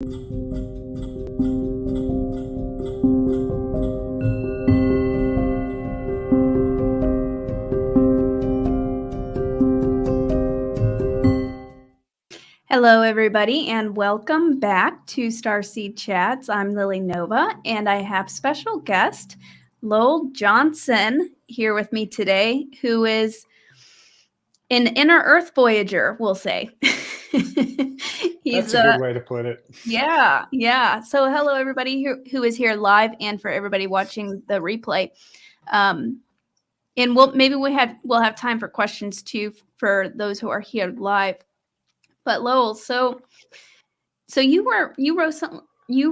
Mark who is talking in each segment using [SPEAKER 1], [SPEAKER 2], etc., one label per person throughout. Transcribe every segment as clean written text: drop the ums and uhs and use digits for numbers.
[SPEAKER 1] Hello, everybody, and welcome back to Starseed Chats. I'm Lily Nova, and I have special guest Lowell Johnson here with me today, who is an inner Earth Voyager, we'll say.
[SPEAKER 2] That's a good way to put it.
[SPEAKER 1] Yeah. So hello, everybody who is here live, and for everybody watching the replay. And we'll have time for questions too for those who are here live. But Lowell, so you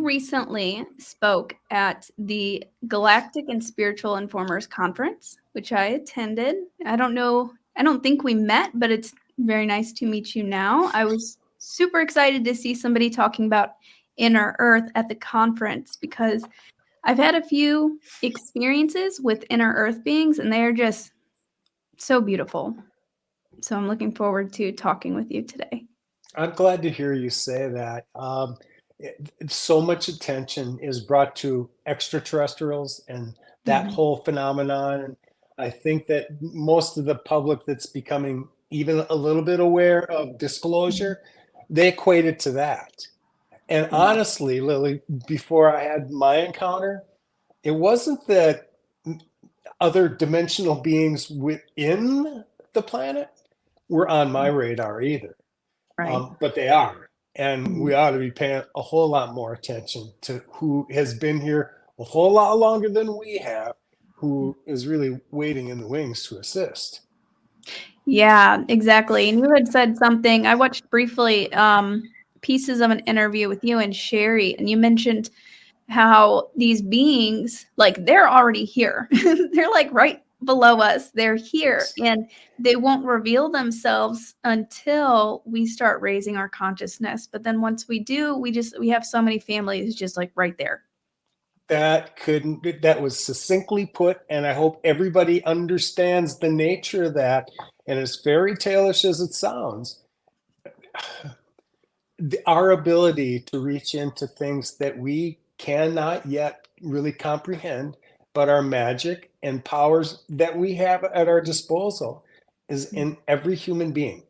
[SPEAKER 1] recently spoke at the Galactic and Spiritual Informers Conference, which I attended. I don't think we met, but it's very nice to meet you now. I was super excited to see somebody talking about inner Earth at the conference because I've had a few experiences with inner Earth beings, and they're just so beautiful. So I'm looking forward to talking with you today.
[SPEAKER 2] I'm glad to hear you say that. So much attention is brought to extraterrestrials and that whole phenomenon. I think that most of the public that's becoming even a little bit aware of disclosure, they equate it to that. And honestly, Lily, before I had my encounter, it wasn't that other dimensional beings within the planet were on my radar either.
[SPEAKER 1] Right.
[SPEAKER 2] But they are. And we ought to be paying a whole lot more attention to who has been here a whole lot longer than we have, who is really waiting in the wings to assist.
[SPEAKER 1] Yeah, exactly. And you had said something, I watched briefly pieces of an interview with you and Sherry, and you mentioned how these beings, like, they're already here. They're like right below us. They're here, and they won't reveal themselves until we start raising our consciousness. But then once we do, we have so many families just like right there.
[SPEAKER 2] That was succinctly put, and I hope everybody understands the nature of that. And as fairy tale-ish as it sounds, our ability to reach into things that we cannot yet really comprehend, but our magic and powers that we have at our disposal is in every human being,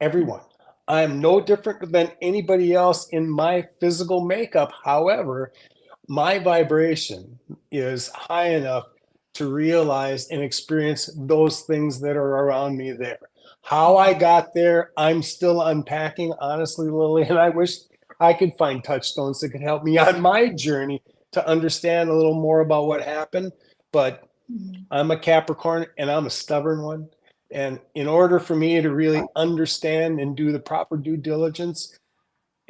[SPEAKER 2] everyone. I am no different than anybody else in my physical makeup. However, my vibration is high enough to realize and experience those things that are around me there. How I got there, I'm still unpacking, honestly, Lily, and I wish I could find touchstones that could help me on my journey to understand a little more about what happened. But I'm a Capricorn, and I'm a stubborn one. And in order for me to really understand and do the proper due diligence,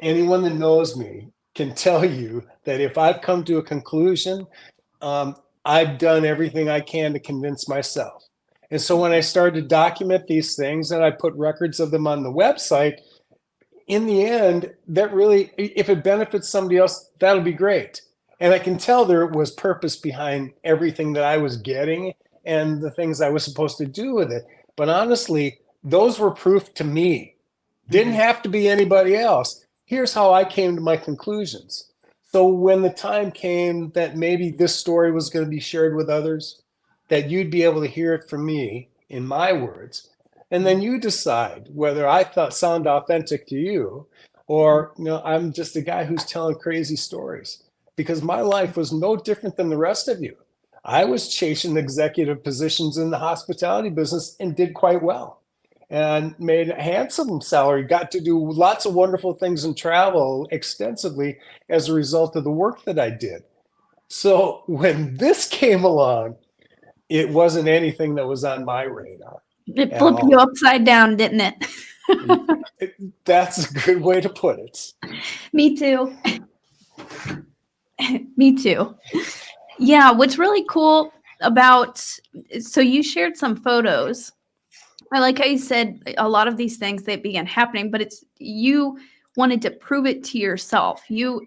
[SPEAKER 2] anyone that knows me can tell you that if I've come to a conclusion, I've done everything I can to convince myself. And so when I started to document these things and I put records of them on the website, in the end, that really, if it benefits somebody else, that'll be great. And I can tell there was purpose behind everything that I was getting and the things I was supposed to do with it. But honestly, those were proof to me. Didn't have to be anybody else. Here's how I came to my conclusions. So when the time came that maybe this story was going to be shared with others, that you'd be able to hear it from me in my words, and then you decide whether I sound authentic to you, or I'm just a guy who's telling crazy stories. Because my life was no different than the rest of you. I was chasing executive positions in the hospitality business and did quite well, and made a handsome salary, got to do lots of wonderful things and travel extensively as a result of the work that I did. So when this came along, it wasn't anything that was on my radar.
[SPEAKER 1] It flipped you upside down, didn't it?
[SPEAKER 2] That's a good way to put it.
[SPEAKER 1] Me too. Me too. Yeah, what's really cool so you shared some photos. I like how you said a lot of these things, they began happening, but it's you wanted to prove it to yourself. You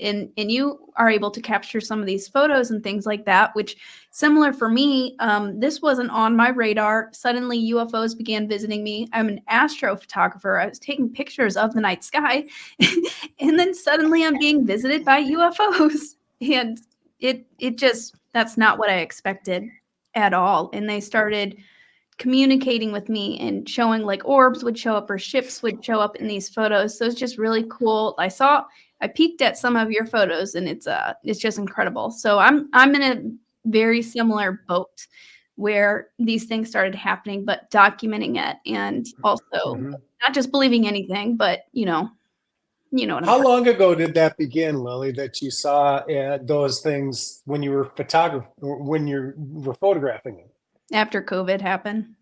[SPEAKER 1] are able to capture some of these photos and things like that, which similar for me. This wasn't on my radar. Suddenly UFOs began visiting me. I'm an astrophotographer. I was taking pictures of the night sky and then suddenly I'm being visited by UFOs. And it just, that's not what I expected at all. And they started communicating with me and showing like orbs would show up or ships would show up in these photos. So it's just really cool. I peeked at some of your photos and it's just incredible. So I'm in a very similar boat where these things started happening, but documenting it and also not just believing anything, but you know what I'm
[SPEAKER 2] How
[SPEAKER 1] talking
[SPEAKER 2] long ago did that begin, Lily, that you saw those things when you were when you were photographing them?
[SPEAKER 1] after COVID happened.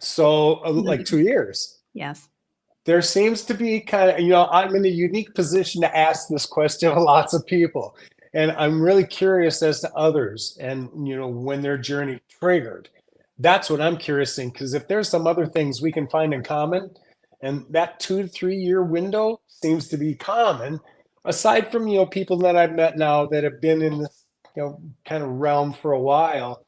[SPEAKER 2] So like 2 years.
[SPEAKER 1] Yes.
[SPEAKER 2] There seems to be kind of, I'm in a unique position to ask this question to lots of people. And I'm really curious as to others and, when their journey triggered. That's what I'm curious in, because if there's some other things we can find in common, and that 2 to 3 year window seems to be common, aside from, people that I've met now that have been in this, kind of realm for a while,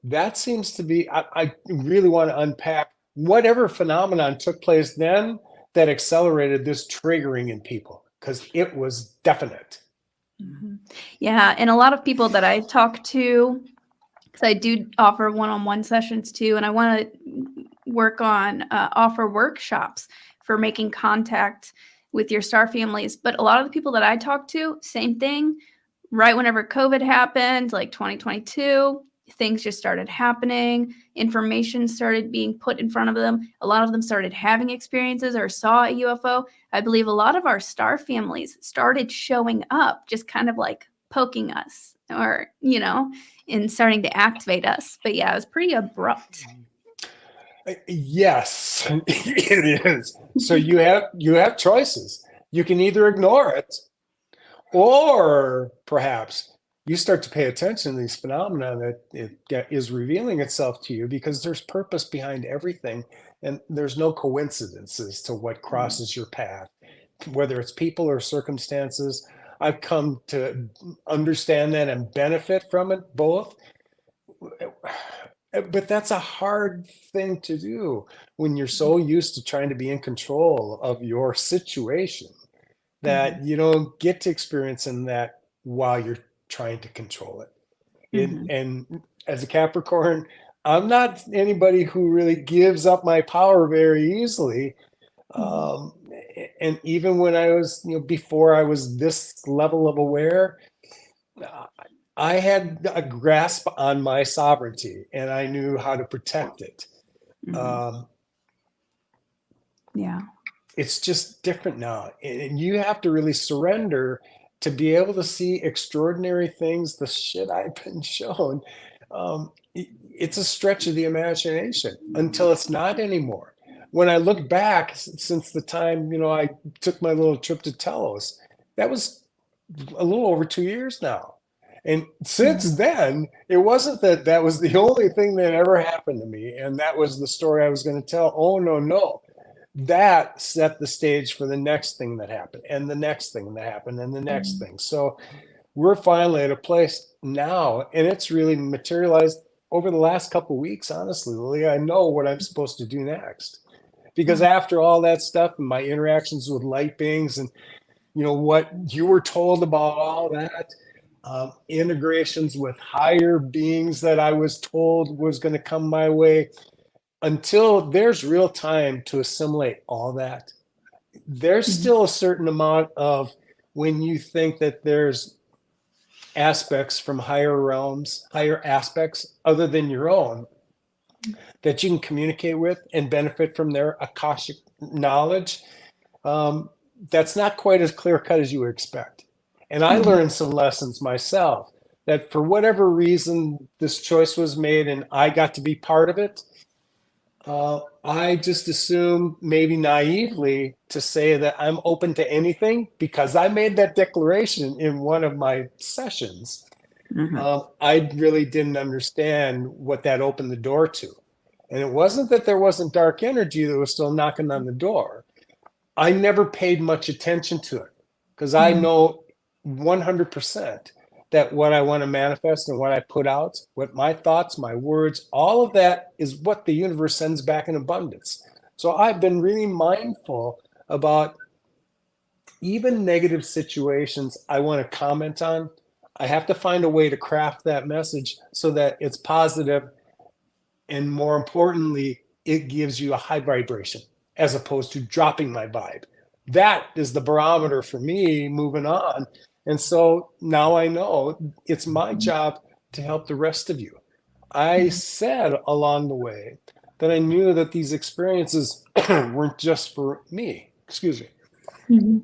[SPEAKER 2] that seems to be, I really want to unpack whatever phenomenon took place then that accelerated this triggering in people, because it was definite.
[SPEAKER 1] Mm-hmm. Yeah. And a lot of people that I talk to, because I do offer one-on-one sessions too, and I want to work on offer workshops for making contact with your star families. But a lot of the people that I talk to, same thing, right whenever COVID happened, like 2022, things just started happening. Information started being put in front of them. A lot of them started having experiences or saw a UFO. I believe a lot of our star families started showing up, just kind of like poking us or, and starting to activate us. But yeah, it was pretty abrupt.
[SPEAKER 2] Yes, it is. So you have choices. You can either ignore it, or perhaps you start to pay attention to these phenomena that it is revealing itself to you, because there's purpose behind everything, and there's no coincidences to what crosses your path, whether it's people or circumstances. I've come to understand that and benefit from it both. But that's a hard thing to do when you're so used to trying to be in control of your situation that you don't get to experience in that while you're trying to control it. And as a Capricorn, I'm not anybody who really gives up my power very easily. And even when I was, before I was this level of aware, I had a grasp on my sovereignty and I knew how to protect it.
[SPEAKER 1] Yeah.
[SPEAKER 2] It's just different now. And you have to really surrender to be able to see extraordinary things, the shit I've been shown. It's a stretch of the imagination until it's not anymore. When I look back, since the time, I took my little trip to Telos, that was a little over 2 years now. And since then, it wasn't that was the only thing that ever happened to me, and that was the story I was going to tell. Oh, no. That set the stage for the next thing that happened, and the next thing that happened, and the next thing. So we're finally at a place now, and it's really materialized over the last couple of weeks, honestly, Lily. I know what I'm supposed to do next. Because after all that stuff and my interactions with light beings and, what you were told about all that, integrations with higher beings that I was told was going to come my way, until there's real time to assimilate all that, there's still a certain amount of, when you think that there's aspects from higher realms, higher aspects other than your own, that you can communicate with and benefit from their Akashic knowledge, that's not quite as clear cut as you would expect. And I learned some lessons myself, that for whatever reason this choice was made and I got to be part of it. I just assume, maybe naively, to say that I'm open to anything because I made that declaration in one of my sessions. I really didn't understand what that opened the door to. And it wasn't that there wasn't dark energy that was still knocking on the door. I never paid much attention to it because I
[SPEAKER 1] Mhm.
[SPEAKER 2] know 100% that what I want to manifest and what I put out, what my thoughts, my words, all of that is what the universe sends back in abundance. So I've been really mindful about even negative situations I want to comment on. I have to find a way to craft that message so that it's positive, and more importantly, it gives you a high vibration as opposed to dropping my vibe. That is the barometer for me moving on. And so now I know it's my job to help the rest of you. I
[SPEAKER 1] Mhm.
[SPEAKER 2] said along the way that I knew that these experiences weren't just for me. Excuse me.
[SPEAKER 1] Mhm.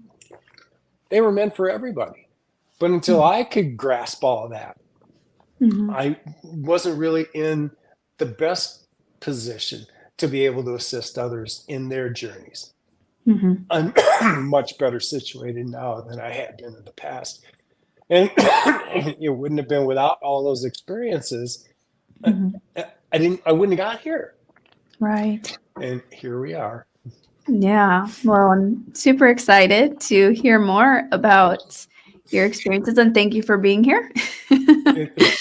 [SPEAKER 2] They were meant for everybody. But until
[SPEAKER 1] Mhm.
[SPEAKER 2] I could grasp all of that,
[SPEAKER 1] Mhm.
[SPEAKER 2] I wasn't really in the best position to be able to assist others in their journeys.
[SPEAKER 1] Mhm.
[SPEAKER 2] I'm much better situated now than I had been in the past. And it wouldn't have been without all those experiences. I,
[SPEAKER 1] Mhm.
[SPEAKER 2] I wouldn't have got here.
[SPEAKER 1] Right.
[SPEAKER 2] And here we are.
[SPEAKER 1] Yeah. Well, I'm super excited to hear more about your experiences and thank you for being here.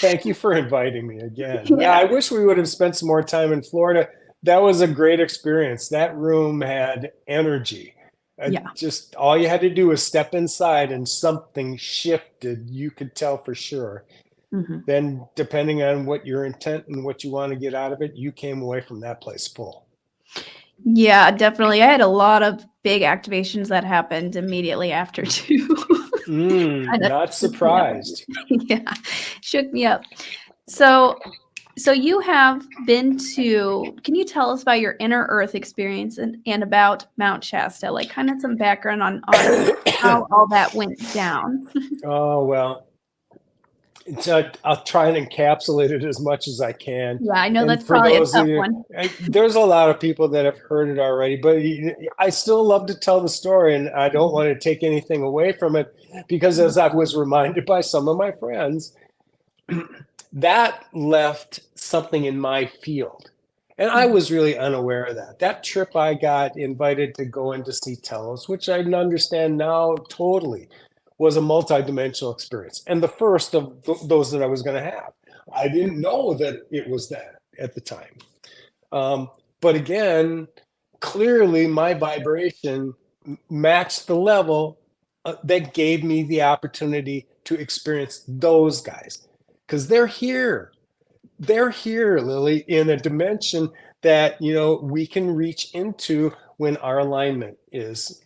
[SPEAKER 2] Thank you for inviting me again. Yeah,
[SPEAKER 1] Yeah.
[SPEAKER 2] I wish we would have spent some more time in Florida. That was a great experience. That room had energy.
[SPEAKER 1] Yeah.
[SPEAKER 2] Just all you had to do was step inside and something shifted. You could tell for sure.
[SPEAKER 1] Mhm.
[SPEAKER 2] Then, depending on what your intent and what you want to get out of it, you came away from that place full.
[SPEAKER 1] Yeah, definitely. I had a lot of big activations that happened immediately after too. Kinda
[SPEAKER 2] Not
[SPEAKER 1] shook me up a
[SPEAKER 2] surprised.
[SPEAKER 1] bit. Yeah, shook me up. So so you have been to can you tell us about your inner earth experience and about Mount Shasta? Like, kinda some background on how all that went down.
[SPEAKER 2] Oh, well, I'll try and encapsulate it as much as I can.
[SPEAKER 1] Yeah, I know
[SPEAKER 2] And
[SPEAKER 1] that's
[SPEAKER 2] for
[SPEAKER 1] probably a
[SPEAKER 2] those of
[SPEAKER 1] tough
[SPEAKER 2] you,
[SPEAKER 1] one.
[SPEAKER 2] there's a lot of people that have heard it already, but I still love to tell the story, and I don't
[SPEAKER 1] Mhm.
[SPEAKER 2] want to take anything away from it because, as I was reminded by some of my friends, that left something in my field. And I
[SPEAKER 1] Mhm.
[SPEAKER 2] was really unaware of that. That trip, I got invited to go in to see Telos, which I understand now totally was a multidimensional experience and the first of those that I was going to have. I didn't know that it was that at the time. Um, but again, clearly my vibration matched the level that gave me the opportunity to experience those guys because they're here, Lily, in a dimension that we can reach into when our alignment is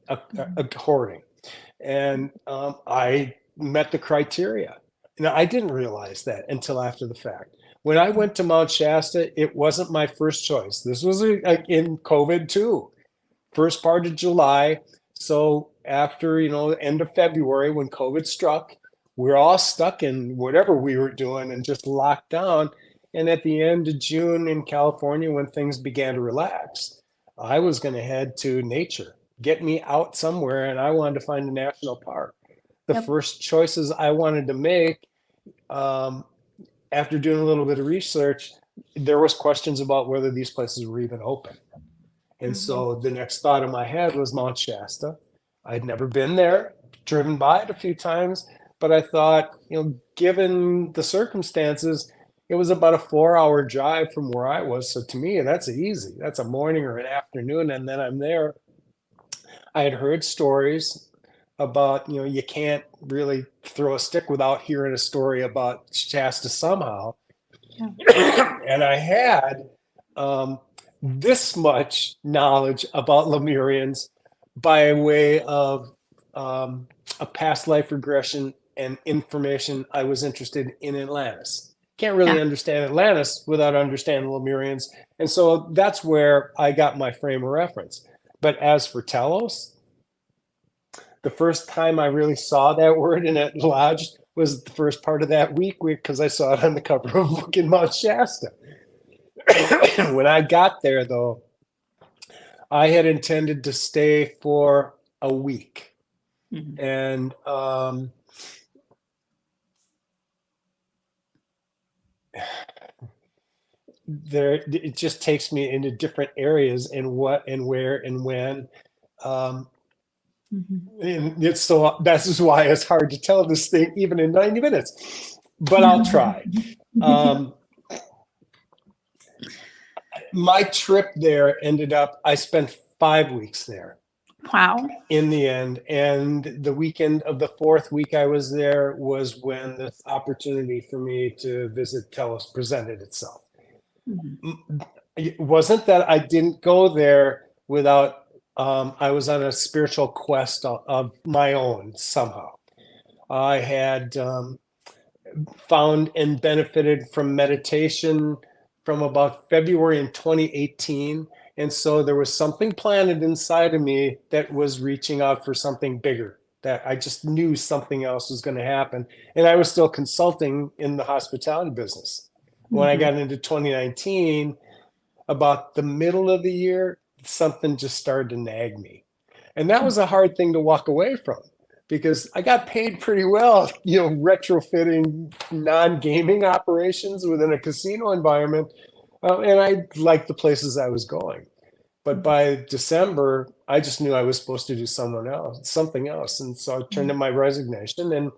[SPEAKER 1] Mhm.
[SPEAKER 2] according. And I met the criteria. Now, I didn't realize that until after the fact. When I went to Mount Shasta, it wasn't my first choice. This was in COVID too, first part of July. So after, end of February when COVID struck, we're all stuck in whatever we were doing and just locked down. And at the end of June in California, when things began to relax, I was going to head to nature, get me out somewhere, and I wanted to find a national park. The
[SPEAKER 1] Yep.
[SPEAKER 2] first choices I wanted to make, um, after doing a little bit of research, there was questions about whether these places were even open. And
[SPEAKER 1] Mhm.
[SPEAKER 2] so the next thought in my head was Mount Shasta. I'd never been there, driven by it a few times, but I thought, given the circumstances, it was about a 4-hour drive from where I was. So to me, that's easy. That's a morning or an afternoon, and then I'm there. I had heard stories about, you can't really throw a stick without hearing a story about Shasta somehow.
[SPEAKER 1] Yeah.
[SPEAKER 2] And I had um, this much knowledge about Lemurians by way of a past life regression and information I was interested in Atlantis. Can't
[SPEAKER 1] Yeah.
[SPEAKER 2] really understand Atlantis without understanding Lemurians. And so that's where I got my frame of reference. But as for Telos, the first time I really saw that word and it lodged was the first part of that week because I saw it on the cover of a book in Mount Shasta. When I got there, though, I had intended to stay for a week.
[SPEAKER 1] Mhm.
[SPEAKER 2] And it just takes me into different areas and what and where and when. And it's so that's just why it's hard to tell this thing even in 90 minutes, but I'll try. Um, my trip there ended up, I spent 5 weeks there
[SPEAKER 1] Wow.
[SPEAKER 2] in the end. And the weekend of the fourth week I was there was when this opportunity for me to visit Telos presented itself. It wasn't that I didn't go there without, I was on a spiritual quest of my own somehow. I had found and benefited from meditation from about February in 2018. And so there was something planted inside of me that was reaching out for something bigger, that I just knew something else was going to happen. And I was still consulting in the hospitality business. When I got into 2019, about the middle of the year, something just started to nag me. And that was a hard thing to walk away from because I got paid pretty well, retrofitting non-gaming operations within a casino environment. And I liked the places I was going. But by December, I just knew I was supposed to do something else. And so I turned in my resignation. And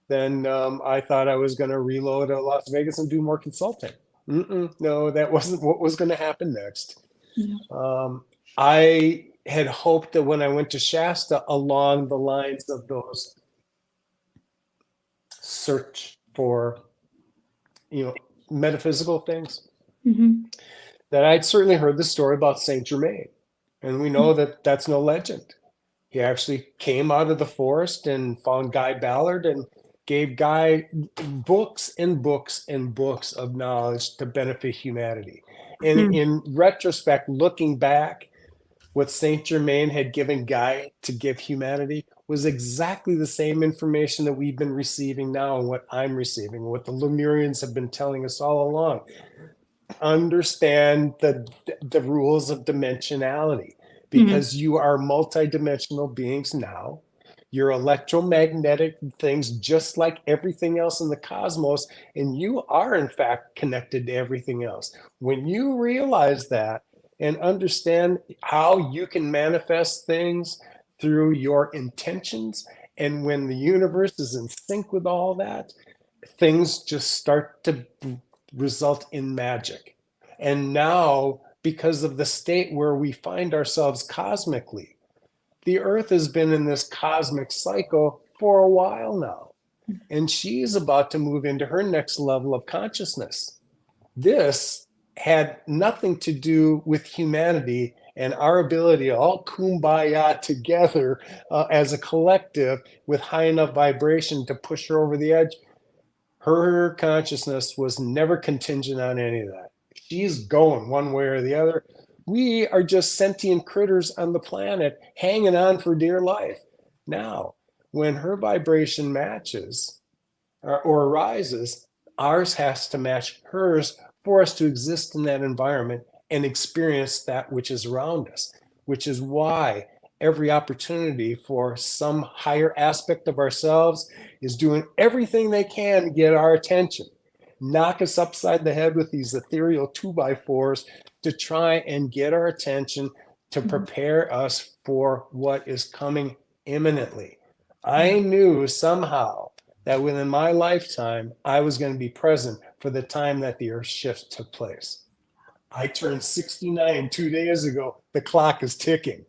[SPEAKER 2] then I thought I was going to reload to Las Vegas and do more consulting. No, that wasn't what was going to happen next. I had hoped that when I went to Shasta, along the lines of those search for, metaphysical things, that I'd certainly heard the story about Saint Germain. And we know that that's no legend. He actually came out of the forest and found Guy Ballard and gave Guy books and books and books of knowledge to benefit humanity. And in retrospect, looking back, what Saint Germain had given Guy to give humanity was exactly the same information that we've been receiving now and what I'm receiving, what the Lemurians have been telling us all along. Understand the rules of dimensionality, because you are multidimensional beings now. You're electromagnetic things just like everything else in the cosmos, and you are in fact connected to everything else. When you realize that and understand how you can manifest things through your intentions, and when the universe is in sync with all that, things just start to result in magic. And now, because of the state where we find ourselves cosmically, the Earth has been in this cosmic cycle for a while now, and she's about to move into her next level of consciousness. This had nothing to do with humanity and our ability to all kumbaya together as a collective with high enough vibration to push her over the edge. Her consciousness was never contingent on any of that. She's going one way or the other. We are just sentient critters on the planet hanging on for dear life. Now, when her vibration matches or rises, ours has to match hers for us to exist in that environment and experience that which is around us, which is why every opportunity for some higher aspect of ourselves is doing everything they can to get our attention, knock us upside the head with these ethereal 2x4s to try and get our attention, to prepare us for what is coming imminently. I knew somehow that within my lifetime, I was going to be present for the time that the Earth shift took place. I turned 69 2 days ago. The clock is ticking.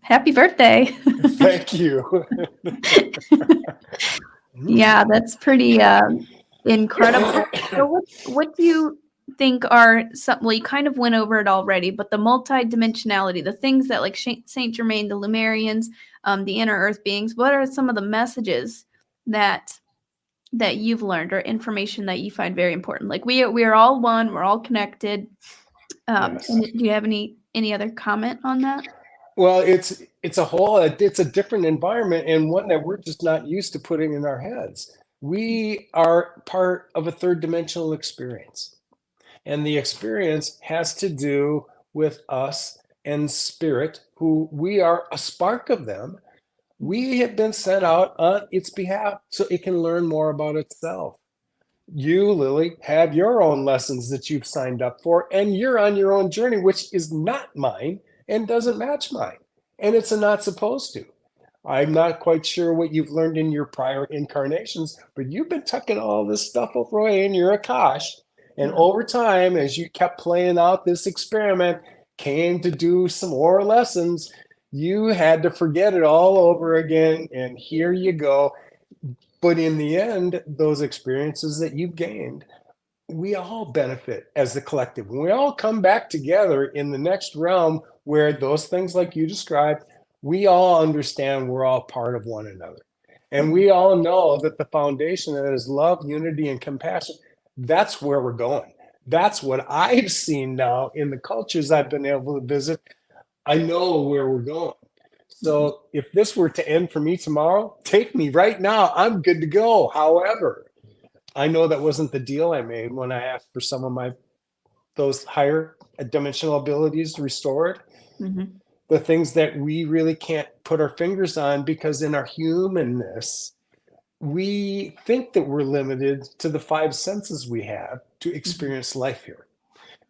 [SPEAKER 1] Happy birthday.
[SPEAKER 2] Thank you.
[SPEAKER 1] Yeah, that's pretty incredible. So what do you think are some, well, you kind of went over it already, but the multidimensionality, the things that like Saint Germain, the Lemurians, the inner earth beings, what are some of the messages that you've learned or information that you find very important? Like we are all one, we're all connected.
[SPEAKER 2] Yes.
[SPEAKER 1] And do you have any other comment on that?
[SPEAKER 2] Well, it's a different environment, and one that we're just not used to putting in our heads. We are part of a third dimensional experience, and the experience has to do with us and spirit, who we are a spark of them. We have been sent out on its behalf so it can learn more about itself. You, Lily, have your own lessons that you've signed up for, and you're on your own journey, which is not mine and doesn't match mine. And it's not supposed to. I'm not quite sure what you've learned in your prior incarnations, but you've been tucking all this stuff away in your Akash. And
[SPEAKER 1] Wow.
[SPEAKER 2] over time, as you kept playing out this experiment, came to do some more lessons, you had to forget it all over again. And here you go. But in the end, those experiences that you've gained, we all benefit as the collective. When we all come back together in the next realm where those things like you described, we all understand we're all part of one another. And we all know that the foundation that is love, unity, and compassion, that's where we're going. That's what I've seen now in the cultures I've been able to visit. I know where we're going.
[SPEAKER 1] Mhm.
[SPEAKER 2] So if this were to end for me tomorrow, take me right now. I'm good to go. However, I know that wasn't the deal I made when I asked for some of my those higher dimensional abilities restored.
[SPEAKER 1] Mhm.
[SPEAKER 2] The things that we really can't put our fingers on because in our humanness, we think that we're limited to the five senses we have to
[SPEAKER 1] Mhm.
[SPEAKER 2] experience life here.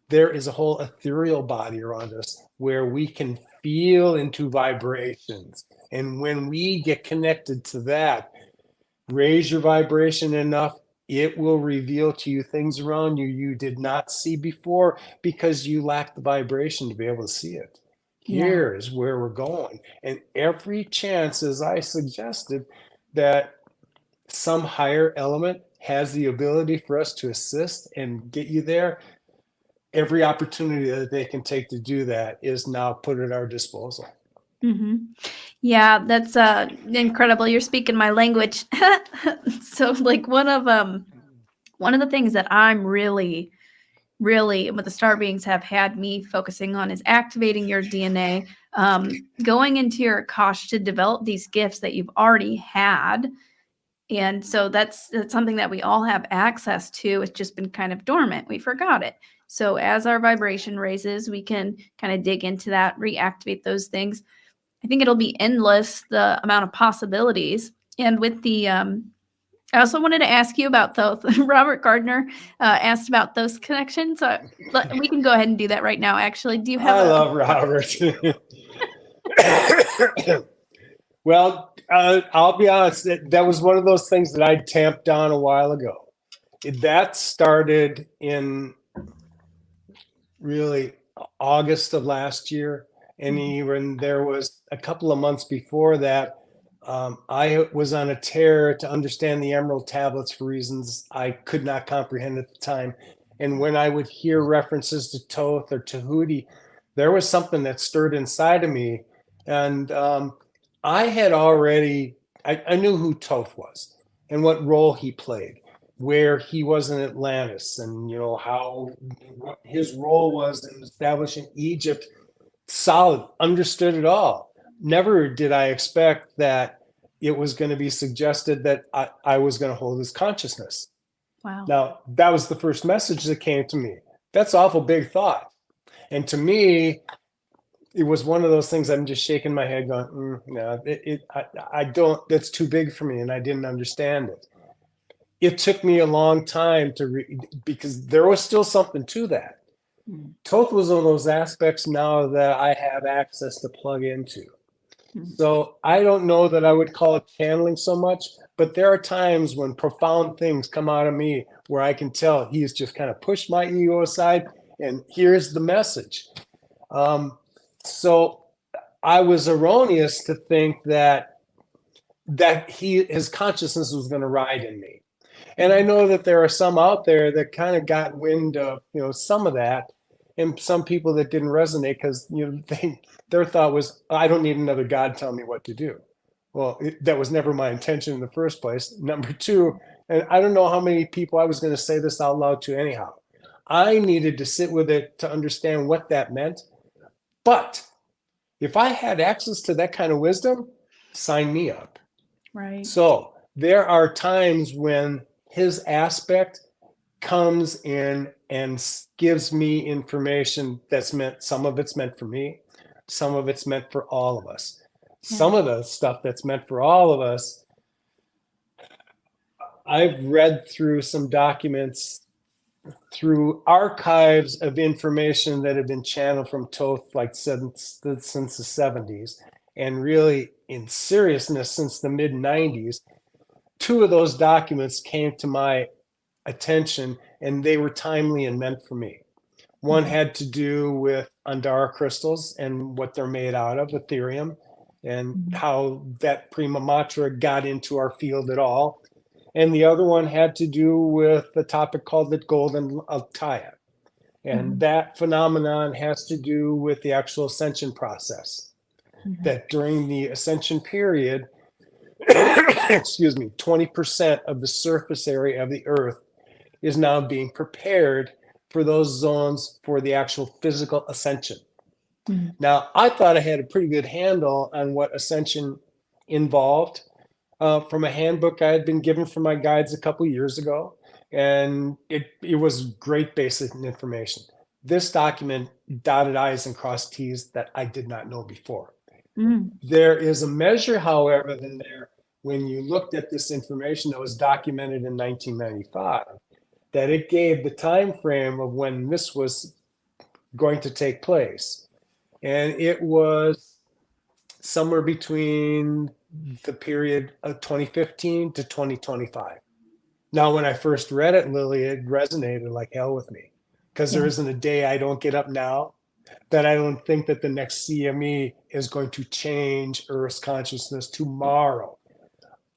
[SPEAKER 2] There is a whole ethereal body around us where we can feel into vibrations. And when we get connected to that, raise your vibration enough, it will reveal to you things around you you did not see before because you lack the vibration to be able to see it.
[SPEAKER 1] Yeah.
[SPEAKER 2] Here is where we're going. And every chance, as I suggested, that some higher element has the ability for us to assist and get you there, every opportunity that they can take to do that is now put at our disposal.
[SPEAKER 1] Mhm. Yeah, that's, incredible. You're speaking my language. So, like, one of the things that I'm really what the star beings have had me focusing on is activating your DNA, going into your Akash to develop these gifts that you've already had. And so that's something that we all have access to. It's just been kind of dormant. We forgot it. So as our vibration raises, we can kind of dig into that, reactivate those things. I think it'll be endless the amount of possibilities. And with the I also wanted to ask you about those. Robert Gardner asked about those connections. So we can go ahead and do that right now. Actually, do you have
[SPEAKER 2] I
[SPEAKER 1] a?
[SPEAKER 2] love Robert. Well, I'll be honest, that was one of those things that I tamped down a while ago. That started in really August of last year. And
[SPEAKER 1] Mhm.
[SPEAKER 2] even there was a couple of months before that, I was on a tear to understand the Emerald Tablets for reasons I could not comprehend at the time. And when I would hear references to Toth or Tahuti, there was something that stirred inside of me. And I had already, I knew who Toth was and what role he played, where he was in Atlantis, and how what his role was in establishing Egypt. Solid, understood it all. Never did I expect that it was going to be suggested that I was going to hold his consciousness.
[SPEAKER 1] Wow.
[SPEAKER 2] Now, that was the first message that came to me. That's awful big thought. And to me, it was one of those things I'm just shaking my head going, no, I don't, that's too big for me. And I didn't understand it. It took me a long time to because there was still something to that.
[SPEAKER 1] Mhm.
[SPEAKER 2] Toth was one of those aspects now that I have access to plug into.
[SPEAKER 1] Mhm.
[SPEAKER 2] So I don't know that I would call it channeling so much, but there are times when profound things come out of me where I can tell he's just kind of pushed my ego aside, and here's the message. Um, so I was erroneous to think that his consciousness was going to ride in me. And I
[SPEAKER 1] Mhm.
[SPEAKER 2] know that there are some out there that kind of got wind of, some of that, and some people that didn't resonate because, their thought was, I don't need another God telling me what to do. Well, that was never my intention in the first place. Number two, and I don't know how many people I was going to say this out loud to anyhow. I needed to sit with it to understand what that meant. But if I had access to that kind of wisdom, sign me up.
[SPEAKER 1] Right.
[SPEAKER 2] So there are times when his aspect comes in and gives me information that's meant, some of it's meant for me, some of it's meant for all of us.
[SPEAKER 1] Yeah.
[SPEAKER 2] Some of the stuff that's meant for all of us, I've read through some documents through archives of information that have been channeled from Toth like since the 70s, and really in seriousness since the mid 90s. Two of those documents came to my attention, and they were timely and meant for me. One
[SPEAKER 3] Mhm.
[SPEAKER 2] had to do with Andara crystals and what they're made out of, Ethereum, and
[SPEAKER 3] Mhm.
[SPEAKER 2] how that prima matra got into our field at all. And the other one had to do with a topic called the golden Altaya. And
[SPEAKER 3] Mhm.
[SPEAKER 2] that phenomenon has to do with the actual ascension process.
[SPEAKER 3] Mhm.
[SPEAKER 2] That during the ascension period, excuse me, 20% of the surface area of the earth is now being prepared for those zones for the actual physical ascension.
[SPEAKER 3] Mhm.
[SPEAKER 2] Now, I thought I had a pretty good handle on what ascension involved from a handbook I had been given from my guides a couple years ago, and it was great basic information. This document dotted I's and crossed T's that I did not know before.
[SPEAKER 3] Mm.
[SPEAKER 2] There is a measure, however, in there when you looked at this information that was documented in 1995, that it gave the time frame of when this was going to take place. And it was somewhere between the period of 2015 to 2025. Now, when I first read it, Lily, it resonated like hell with me because there
[SPEAKER 3] Yeah.
[SPEAKER 2] isn't a day I don't get up now that I don't think that the next CME is going to change Earth's consciousness tomorrow.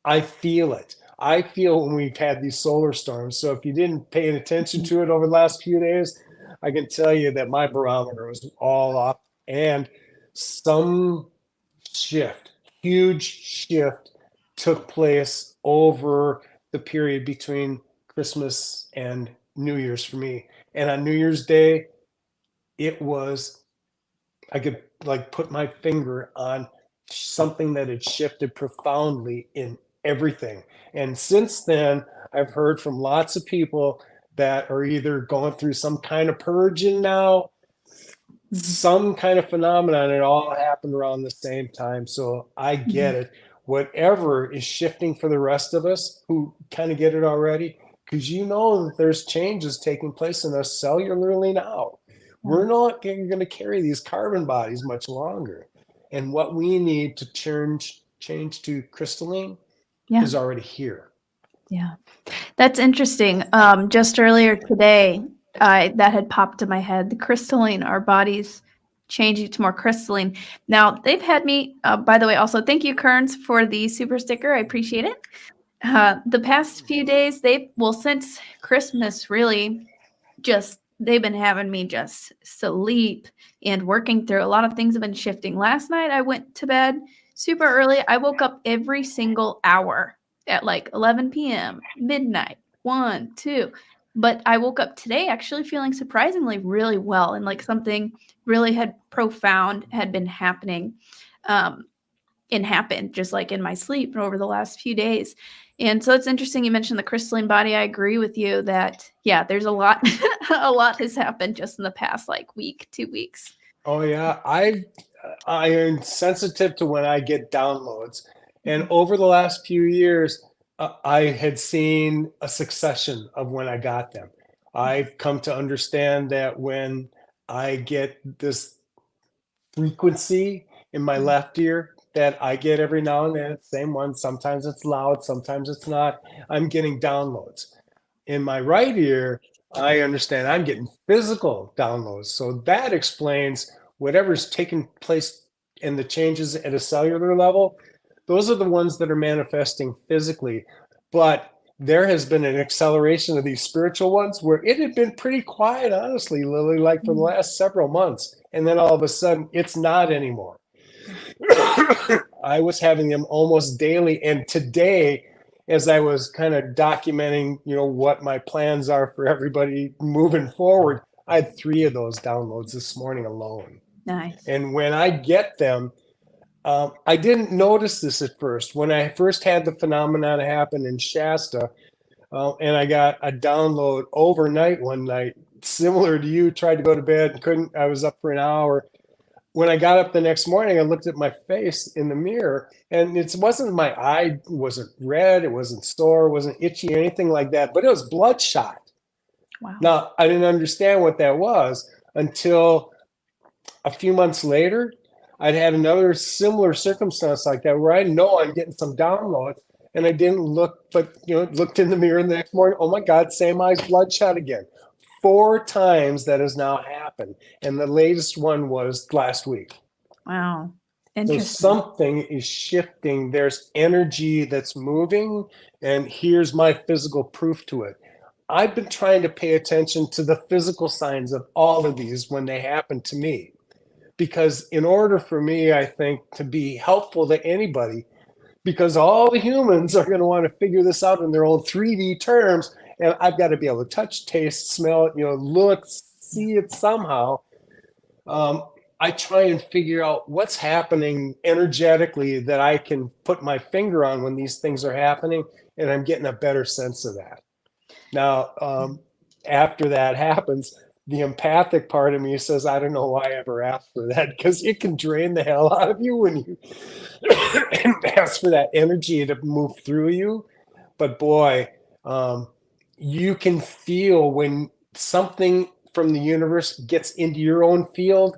[SPEAKER 2] I feel it. I feel when we've had these solar storms. So if you didn't pay attention
[SPEAKER 3] Mhm.
[SPEAKER 2] to it over the last few days, I can tell you that my barometer was all up, and some shift, huge shift took place over the period between Christmas and New Year's for me. And on New Year's Day, it was, I could like put my finger on something that had shifted profoundly in everything. And since then, I've heard from lots of people that are either going through some kind of purging now,
[SPEAKER 3] Mhm.
[SPEAKER 2] some kind of phenomenon. It all happened around the same time. So I get
[SPEAKER 3] Mhm.
[SPEAKER 2] it. Whatever is shifting for the rest of us who kind of get it already, because you know that there's changes taking place in us cellularly now.
[SPEAKER 3] Yeah.
[SPEAKER 2] We're not going to carry these carbon bodies much longer. And what we need to change to crystalline
[SPEAKER 3] Yeah.
[SPEAKER 2] is already here.
[SPEAKER 3] Yeah. That's interesting. Just earlier today, that had popped in my head. The crystalline, our bodies changing to more crystalline. Now they've had me. By the way, also thank you, Kearns, for the super sticker. I appreciate it. The past few days, since Christmas, really, just they've been having me just sleep and working through a lot of things have been shifting. Last night I went to bed super early. I woke up every single hour at like 11 p.m., midnight, 1, 2. But I woke up today actually feeling surprisingly really well, and like something really had profound had been happening. Um, and happened just like in my sleep over the last few days. And so it's interesting you mentioned the crystalline body. I agree with you that yeah, there's a lot a lot has happened just in the past like week, 2 weeks.
[SPEAKER 2] Oh yeah, I am sensitive to when I get downloads, and
[SPEAKER 3] Mhm.
[SPEAKER 2] over the last few years, I had seen a succession of when I got them. I've come to understand that when I get this frequency in my
[SPEAKER 3] Mhm.
[SPEAKER 2] left ear that I get every now and then, same one. Sometimes it's loud, sometimes it's not. I'm getting downloads. In my right ear, I understand I'm getting physical downloads. So that explains whatever's taking place in the changes at a cellular level. Those are the ones that are manifesting physically. But there has been an acceleration of these spiritual ones where it had been pretty quiet, honestly, Lily, like for the
[SPEAKER 3] Mhm.
[SPEAKER 2] last several months. And then all of a sudden, it's not anymore. I was having them almost daily. And today, as I was kind of documenting, what my plans are for everybody moving forward, I had 3 of those downloads this morning alone.
[SPEAKER 3] Nice.
[SPEAKER 2] And when I get them, I didn't notice this at first. When I first had the phenomenon happen in Shasta, and I got a download overnight one night, similar to you, tried to go to bed, couldn't. I was up for an hour. When I got up the next morning, I looked at my face in the mirror, and it wasn't my eye wasn't red, it wasn't sore, it wasn't itchy or anything like that, but it was bloodshot.
[SPEAKER 3] Wow.
[SPEAKER 2] Now, I didn't understand what that was until a few months later. I'd had another similar circumstance like that where I know I'm getting some downloads, and I didn't look, but looked in the mirror the next morning. Oh my God, same eyes bloodshot again. 4 times that has now happened, and the latest one was last week.
[SPEAKER 3] Wow.
[SPEAKER 2] So
[SPEAKER 3] Interesting.
[SPEAKER 2] something is shifting. There's energy that's moving, and here's my physical proof to it. I've been trying to pay attention to the physical signs of all of these when they happen to me. Because in order for me, I think, to be helpful to anybody, because all the humans are going to want to figure this out in their own 3D terms, and I've got to be able to touch, taste, smell it, look, see it somehow. I try and figure out what's happening energetically that I can put my finger on when these things are happening, and I'm getting a better sense of that. Now, after that happens, the empathic part of me says, I don't know why I ever asked for that, because it can drain the hell out of you when you ask for that energy to move through you. But boy, you can feel when something from the universe gets into your own field.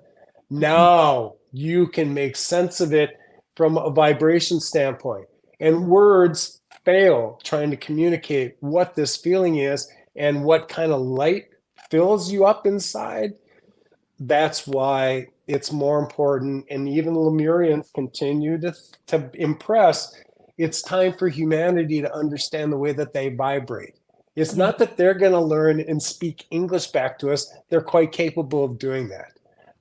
[SPEAKER 2] Now you can make sense of it from a vibration standpoint. And words fail trying to communicate what this feeling is and what kind of light fills you up inside. That's why it's more important. And even the Lemurians continue to impress. It's time for humanity to understand the way that they vibrate. It's not that they're going to learn and speak English back to us. They're quite capable of doing that.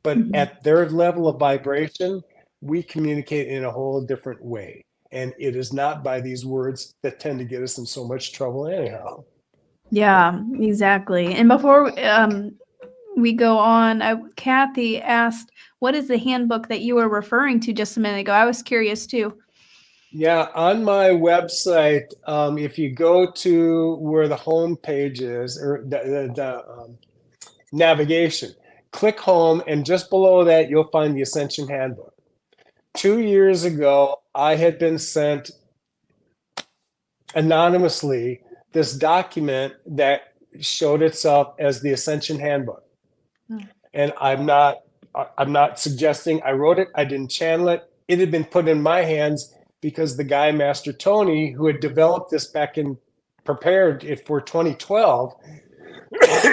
[SPEAKER 2] But at their level of vibration, we communicate in a whole different way. And it is not by these words that tend to get us in so much trouble anyhow.
[SPEAKER 3] Yeah, exactly. And before we go on, Kathy asked, what is the handbook that you were referring to just a minute ago? I was curious too.
[SPEAKER 2] Yeah, on my website, if you go to where the home page is, or the navigation, click home, and just below that, you'll find the Ascension Handbook. 2 years ago, I had been sent anonymously this document that showed itself as the Ascension Handbook. And I'm not suggesting I wrote it. I didn't channel it. It had been put in my hands because the guy, Master Tony, who had developed this back in, prepared it for 2012,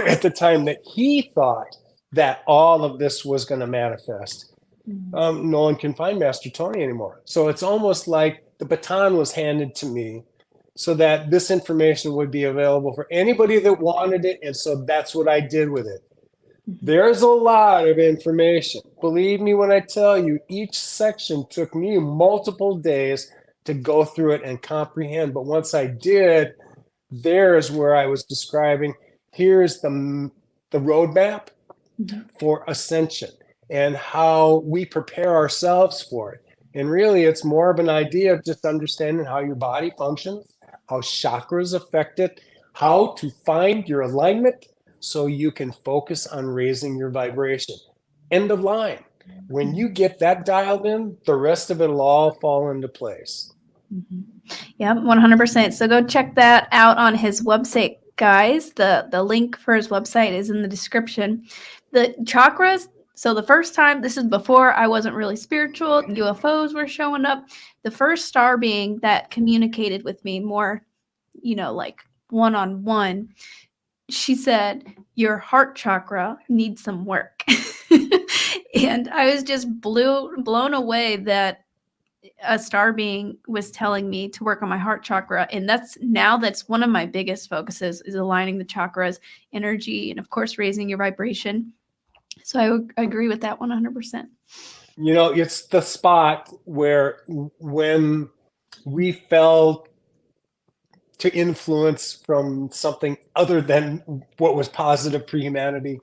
[SPEAKER 2] at the time that he thought that all of this was going to manifest. No one can find Master Tony anymore. So it's almost like the baton was handed to me so that this information would be available for anybody that wanted it. And so that's what I did with it. There's a lot of information. Believe me when I tell you, each section took me multiple days to go through it and comprehend. But once I did, there's where I was describing, here's the roadmap for ascension and how we prepare ourselves for it. And really, it's more of an idea of just understanding how your body functions, how chakras affect it, how to find your alignment so you can focus on raising your vibration. End of line. When you get that dialed in, the rest of it will all fall into place.
[SPEAKER 3] Yeah, 100%. So go check that out on his website, guys. The link for his website is in the description. The chakras, so the first time, this is before I wasn't really spiritual, UFOs were showing up. The first star being that communicated with me more, like one-on-one, she said, your heart chakra needs some work. And I was just blown away that a star being was telling me to work on my heart chakra. And that's one of my biggest focuses, is aligning the chakras, energy, and of course, raising your vibration. So I agree with that 100%.
[SPEAKER 2] It's the spot where when we fell to influence from something other than what was positive for humanity,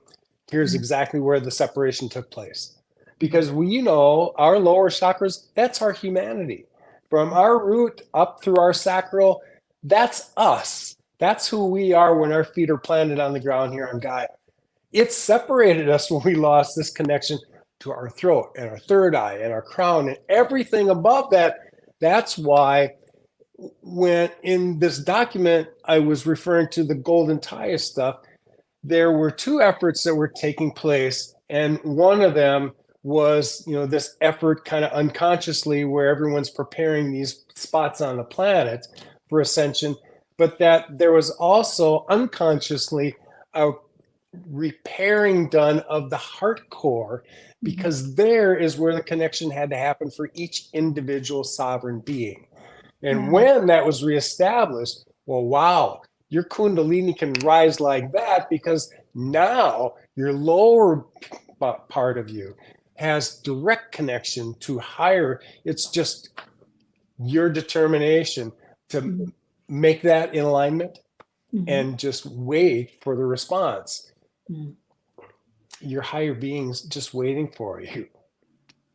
[SPEAKER 2] here's exactly where the separation took place. Because our lower chakras, that's our humanity. From our root up through our sacral, that's us. That's who we are when our feet are planted on the ground here on Gaia. It separated us when we lost this connection to our throat and our third eye and our crown and everything above that. That's why when in this document I was referring to the golden tie stuff, there were two efforts that were taking place, and one of them was, this effort kind of unconsciously where everyone's preparing these spots on the planet for ascension, but that there was also unconsciously a repairing done of the heart core, because there is where the connection had to happen for each individual sovereign being. And
[SPEAKER 3] Yeah.
[SPEAKER 2] when that was reestablished, well, wow, your Kundalini can rise like that, because now your lower part of you has direct connection to higher. It's just your determination to make that in alignment and just wait for the response. Your higher being's just waiting for you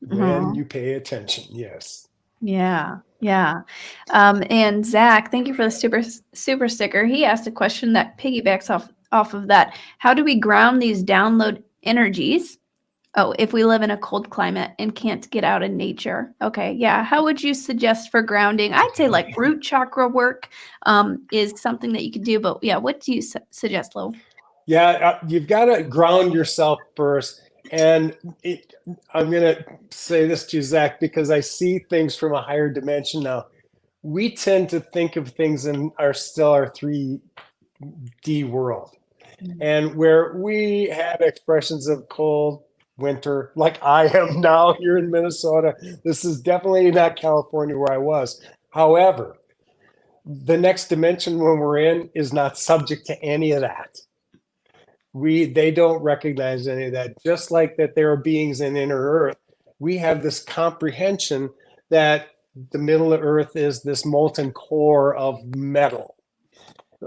[SPEAKER 2] when you pay attention. Yes.
[SPEAKER 3] Yeah. Yeah. And Zach, thank you for the super sticker. He asked a question that piggybacks off of that. How do we ground these download energies? Oh, if we live in a cold climate and can't get out in nature. Okay. Yeah. How would you suggest for grounding? I'd say like root chakra work is something that you could do. But yeah, what do you suggest, Lowell?
[SPEAKER 2] Yeah, you've got to ground yourself first. And I'm going to say this to you, Zach, because I see things from a higher dimension now. We tend to think of things in our 3D world. And where we have expressions of cold winter, like I am now here in Minnesota, this is definitely not California where I was. However, the next dimension when we're in is not subject to any of that. They don't recognize any of that. Just like that there are beings in inner earth, we have this comprehension that the middle of earth is this molten core of metal.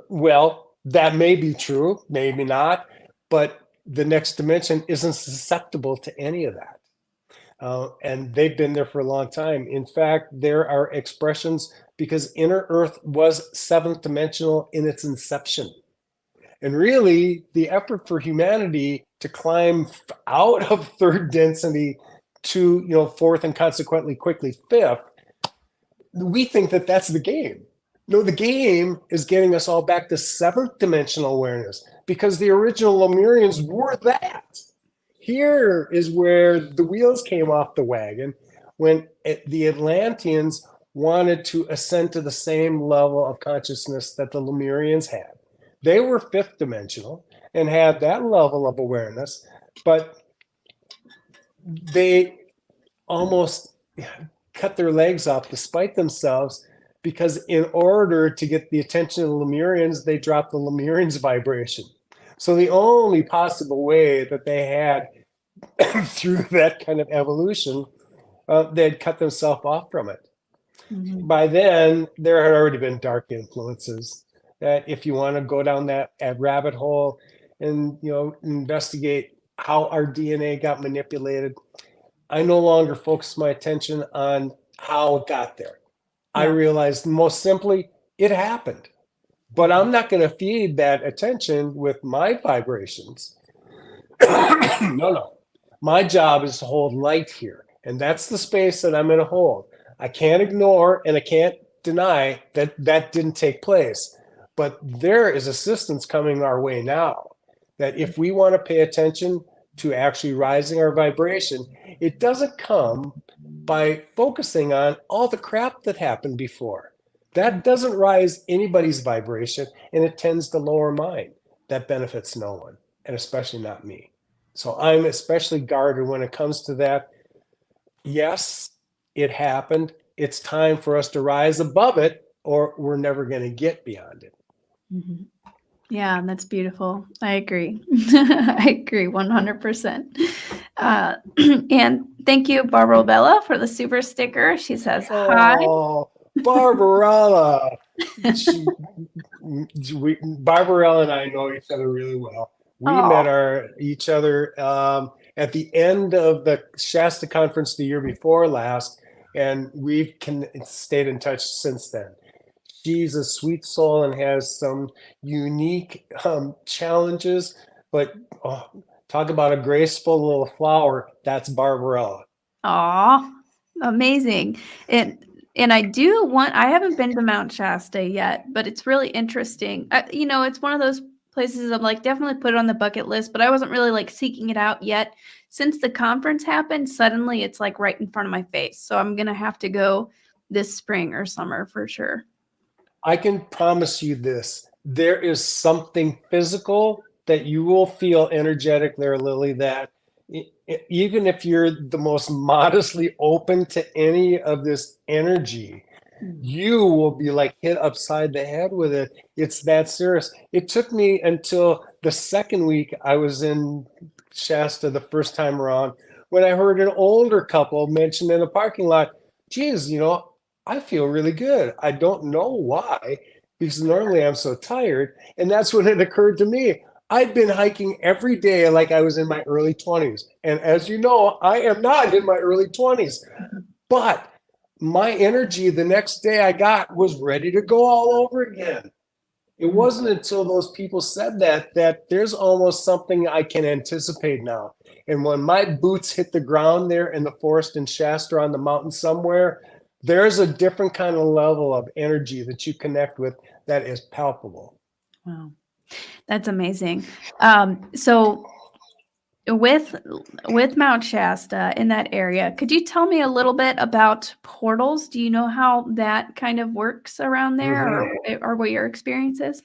[SPEAKER 2] Well, that may be true, maybe not, but the next dimension isn't susceptible to any of that. And they've been there for a long time. In fact, there are expressions, because inner earth was seventh dimensional in its inception. And really, the effort for humanity to climb out of third density to, fourth and consequently quickly fifth, we think that that's the game. No, the game is getting us all back to seventh dimensional awareness, because the original Lemurians were that. Here is where the wheels came off the wagon when the Atlanteans wanted to ascend to the same level of consciousness that the Lemurians had. They were fifth dimensional and had that level of awareness, but they almost cut their legs off to spite themselves, because in order to get the attention of the Lemurians, they dropped the Lemurians' vibration. So the only possible way that they had through that kind of evolution, they'd cut themselves off from it. By then, there had already been dark influences that if you want to go down that rabbit hole and investigate how our DNA got manipulated, I no longer focus my attention on how it got there. I realized most simply it happened, but I'm not going to feed that attention with my vibrations. No. My job is to hold light here, and that's the space that I'm going to hold. I can't ignore and I can't deny that that didn't take place. But there is assistance coming our way now, that if we want to pay attention to actually rising our vibration, it doesn't come by focusing on all the crap that happened before. That doesn't rise anybody's vibration, and it tends to lower mine. That benefits no one, and especially not me. So I'm especially guarded when it comes to that. Yes, it happened. It's time for us to rise above it, or we're never going to get beyond it.
[SPEAKER 3] Yeah, that's beautiful. I agree. I agree 100%. And thank you, Barbarella, for the super sticker. She says, hi.
[SPEAKER 2] Oh, Barbarella. Barbarella and I know each other really well. We met each other at the end of the Shasta conference the year before last, and we've stayed in touch since then. She's a sweet soul and has some unique challenges, but talk about a graceful little flower. That's Barbarella.
[SPEAKER 3] Aw, amazing. And I haven't been to Mount Shasta yet, but it's really interesting. It's one of those places I'm like, definitely put it on the bucket list, but I wasn't really like seeking it out yet. Since the conference happened, suddenly it's like right in front of my face. So I'm going to have to go this spring or summer for sure.
[SPEAKER 2] I can promise you this. There is something physical that you will feel energetic there, Lily, that even if you're the most modestly open to any of this energy, you will be like hit upside the head with it. It's that serious. It took me until the second week I was in Shasta the first time around when I heard an older couple mention in the parking lot, geez, I feel really good. I don't know why, because normally I'm so tired. And that's when it occurred to me. I'd been hiking every day like I was in my early 20s. And as you know, I am not in my early 20s. But my energy the next day I got was ready to go all over again. It wasn't until those people said that there's almost something I can anticipate now. And when my boots hit the ground there in the forest in Shasta on the mountain somewhere, there's a different kind of level of energy that you connect with that is palpable.
[SPEAKER 3] Wow. That's amazing. So with Mount Shasta in that area, could you tell me a little bit about portals? Do you know how that kind of works around there, or what your experience is?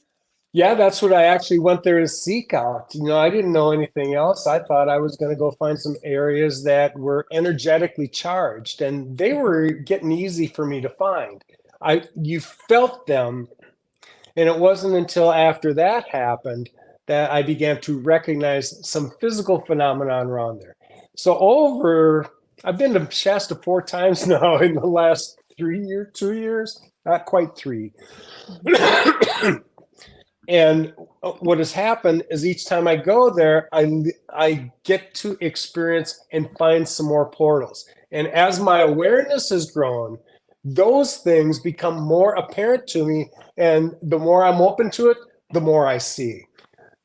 [SPEAKER 2] Yeah, that's what I actually went there to seek out. I didn't know anything else. I thought I was going to go find some areas that were energetically charged, and they were getting easy for me to find. You felt them, and it wasn't until after that happened that I began to recognize some physical phenomenon around there. So I've been to Shasta 4 times now in the last 2 years, not quite 3. And what has happened is each time I go there, I get to experience and find some more portals. And as my awareness has grown, those things become more apparent to me. And the more I'm open to it, the more I see.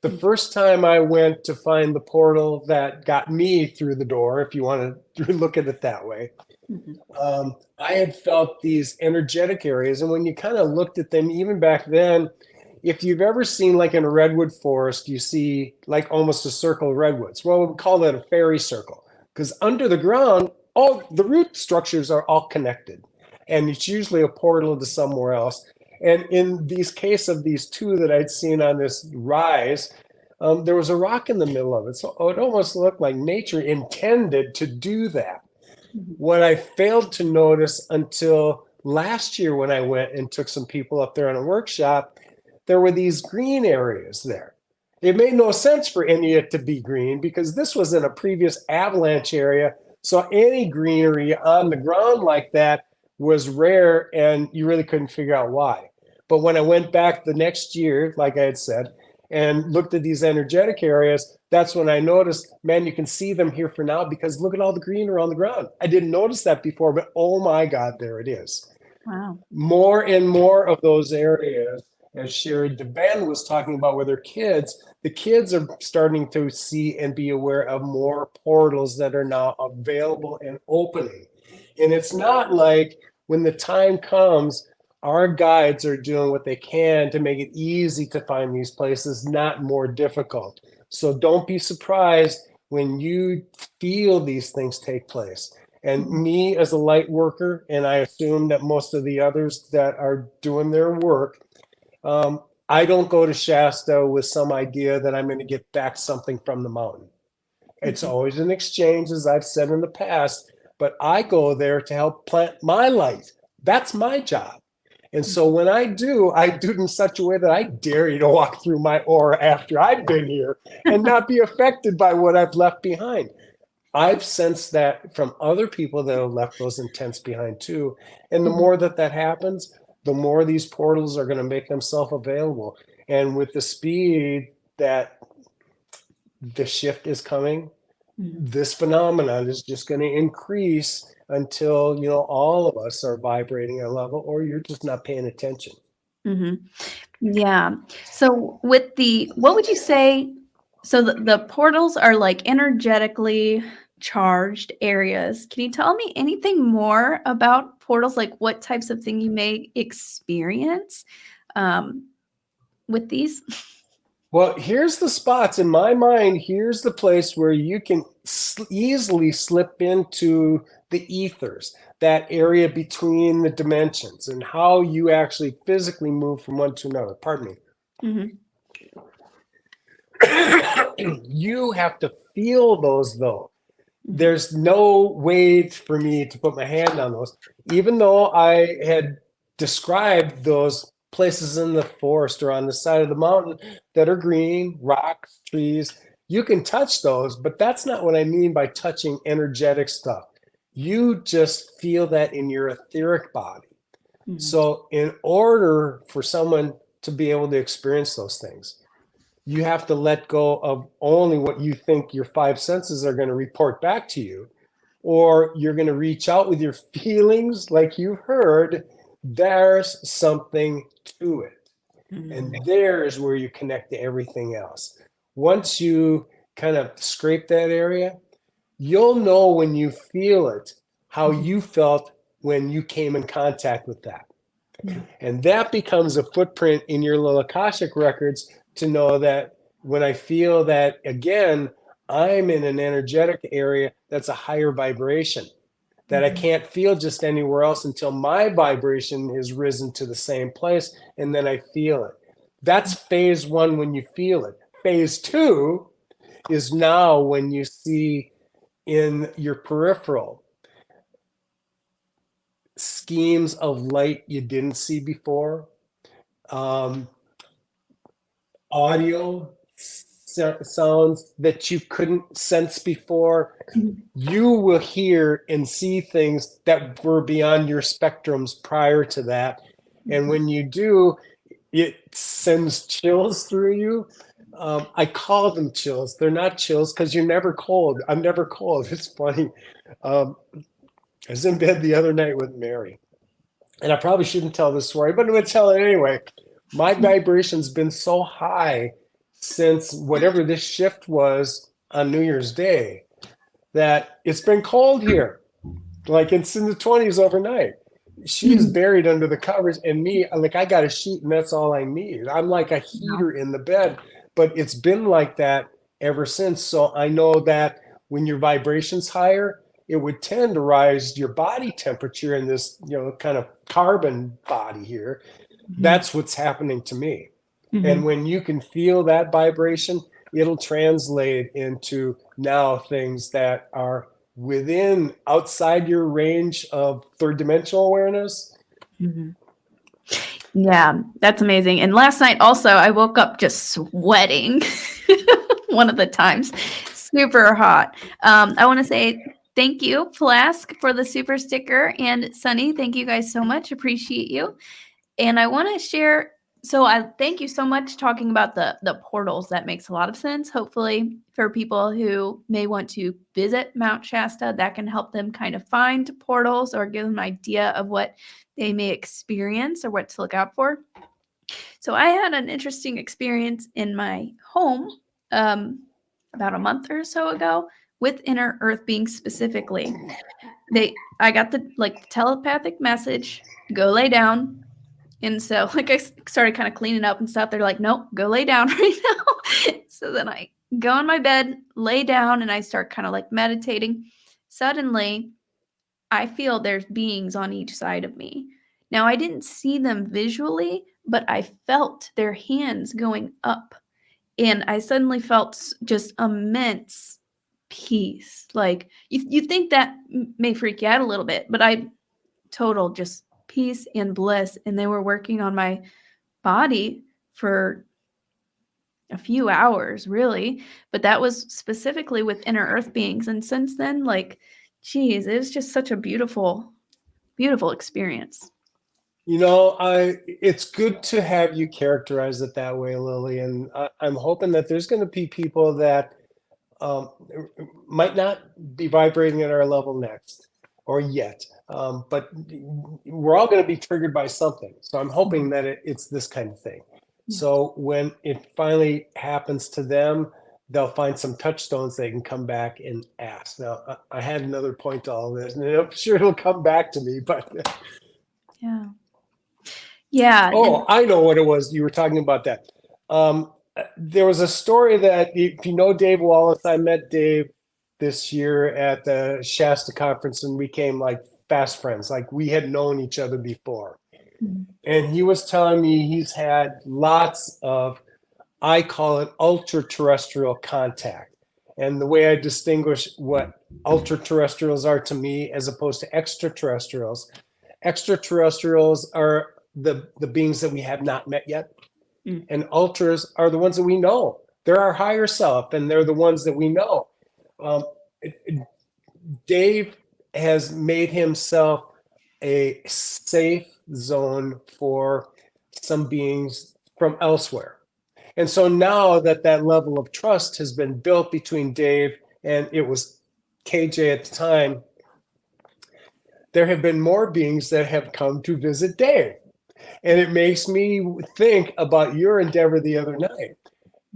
[SPEAKER 2] The first time I went to find the portal that got me through the door, if you want to look at it that way, I had felt these energetic areas. And when you kind of looked at them, even back then, if you've ever seen like in a redwood forest, you see like almost a circle of redwoods. Well, we call that a fairy circle because under the ground, all the root structures are all connected. And it's usually a portal to somewhere else. And in these case of these 2 that I'd seen on this rise, there was a rock in the middle of it. So it almost looked like nature intended to do that. What I failed to notice until last year when I went and took some people up there on a workshop, there were these green areas there. It made no sense for any of it to be green because this was in a previous avalanche area. So any greenery on the ground like that was rare and you really couldn't figure out why. But when I went back the next year, like I had said, and looked at these energetic areas, that's when I noticed, man, you can see them here for now because look at all the green around the ground. I didn't notice that before, but oh my God, there it is.
[SPEAKER 3] Wow.
[SPEAKER 2] More and more of those areas, as Sherry DeBen was talking about with her kids, the kids are starting to see and be aware of more portals that are now available and opening. And it's not like when the time comes, our guides are doing what they can to make it easy to find these places, not more difficult. So don't be surprised when you feel these things take place. And me as a light worker, and I assume that most of the others that are doing their work, I don't go to Shasta with some idea that I'm going to get back something from the mountain. It's always an exchange, as I've said in the past, but I go there to help plant my light. That's my job. And so when I do it in such a way that I dare you to walk through my aura after I've been here and not be affected by what I've left behind. I've sensed that from other people that have left those intents behind too. And the more that happens, the more these portals are going to make themselves available. And with the speed that the shift is coming, this phenomenon is just going to increase until, all of us are vibrating at a level or you're just not paying attention.
[SPEAKER 3] Yeah. So what would you say? So the portals are like energetically charged areas. Can you tell me anything more about portals? Like what types of thing you may experience with these?
[SPEAKER 2] Well, here's the spots in my mind. Here's the place where you can easily slip into the ethers, that area between the dimensions, and how you actually physically move from one to another. Pardon me.
[SPEAKER 3] Mhm.
[SPEAKER 2] You have to feel those, though.
[SPEAKER 3] Mhm.
[SPEAKER 2] There's no way for me to put my hand on those. Even though I had described those places in the forest or on the side of the mountain that are green, rocks, trees, you can touch those, but that's not what I mean by touching energetic stuff. You just feel that in your etheric body.
[SPEAKER 3] Mhm.
[SPEAKER 2] So, in order for someone to be able to experience those things, you have to let go of only what you think your five senses are going to report back to you, or you're going to reach out with your feelings like you heard. There's something to it. And
[SPEAKER 3] Mhm.
[SPEAKER 2] there's where you connect to everything else. Once you kind of scrape that area, you'll know when you feel it, how
[SPEAKER 3] Mhm.
[SPEAKER 2] you felt when you came in contact with that.
[SPEAKER 3] Yeah.
[SPEAKER 2] And that becomes a footprint in your little Akashic records to know that when I feel that again, I'm in an energetic area that's a higher vibration that I
[SPEAKER 3] Mhm.
[SPEAKER 2] can't feel just anywhere else until my vibration has risen to the same place, and then I feel it. That's phase one when you feel it. Phase two is now when you see in your peripheral schemes of light you didn't see before, um, audio sounds that you couldn't sense before.
[SPEAKER 3] Mhm.
[SPEAKER 2] You will hear and see things that were beyond your spectrums prior to that. And when you do, it sends chills through you. I call them chills. They're not chills because you're never cold. I'm never cold. It's funny. Um, I was in bed the other night with Mary, and I probably shouldn't tell this story, but I'm going to tell it anyway. My vibration's been so high since whatever this shift was on New Year's Day that it's been cold here. Like it's in the 20s overnight. She is
[SPEAKER 3] Mhm.
[SPEAKER 2] buried under the covers, and me, like I got a sheet, and that's all I need. I'm like a heater in the bed, but it's been like that ever since. So I know that when your vibration's higher, it would tend to rise your body temperature in this, kind of carbon body here.
[SPEAKER 3] Mhm.
[SPEAKER 2] That's what's happening to me. And
[SPEAKER 3] Mhm.
[SPEAKER 2] when you can feel that vibration, it'll translate into now things that are within outside your range of third dimensional awareness.
[SPEAKER 3] Mhm. Yeah, that's amazing. And last night also, I woke up just sweating one of the times, super hot. I want to say thank you, Flask, for the super sticker, and Sunny, thank you guys so much. Appreciate you. And I want to share. So I thank you so much talking about the portals. That makes a lot of sense. Hopefully, for people who may want to visit Mount Shasta, that can help them kind of find portals or give them an idea of what they may experience or what to look out for. So I had an interesting experience in my home about a month or so ago with inner earth beings specifically. I got the telepathic message, go lay down. And so like I started kind of cleaning up and stuff. They're like, nope, go lay down right now. So then I go on my bed, lay down, and I start kind of like meditating. Suddenly I feel there's beings on each side of me. Now, I didn't see them visually, but I felt their hands going up. And I suddenly felt just immense peace. Like, you think that may freak you out a little bit, but I total just peace and bliss. And they were working on my body for a few hours, really. But that was specifically with inner earth beings. And since then, like, geez, it was just such a beautiful experience.
[SPEAKER 2] It's good to have you characterize it that way, Lily. And I'm hoping that there's going to be people that um, might not be vibrating at our level next or yet. But we're all going to be triggered by something. So I'm hoping that it's this kind of thing.
[SPEAKER 3] Yeah.
[SPEAKER 2] So when it finally happens to them, they'll find some touchstones they can come back and ask. Now, I had another point to all this, and I'm sure it'll come back to me, but
[SPEAKER 3] Yeah. Yeah.
[SPEAKER 2] oh,
[SPEAKER 3] And
[SPEAKER 2] I know what it was. You were talking about that. there was a story that if you know Dave Wallace, I met Dave this year at the Shasta conference, and we became like fast friends. Like we had known each other before. And he was telling me he's had lots of, I call it ultra terrestrial contact. And the way I distinguish what ultra terrestrials are to me as opposed to extraterrestrials are the beings that we have not met yet. And ultras are the ones that we know. They're our higher self, and they're the ones that we know. Dave has made himself a safe zone for some beings from elsewhere. And so now that that level of trust has been built between Dave and it was KJ at the time, there have been more beings that have come to visit Dave. And it makes me think about your endeavor the other night.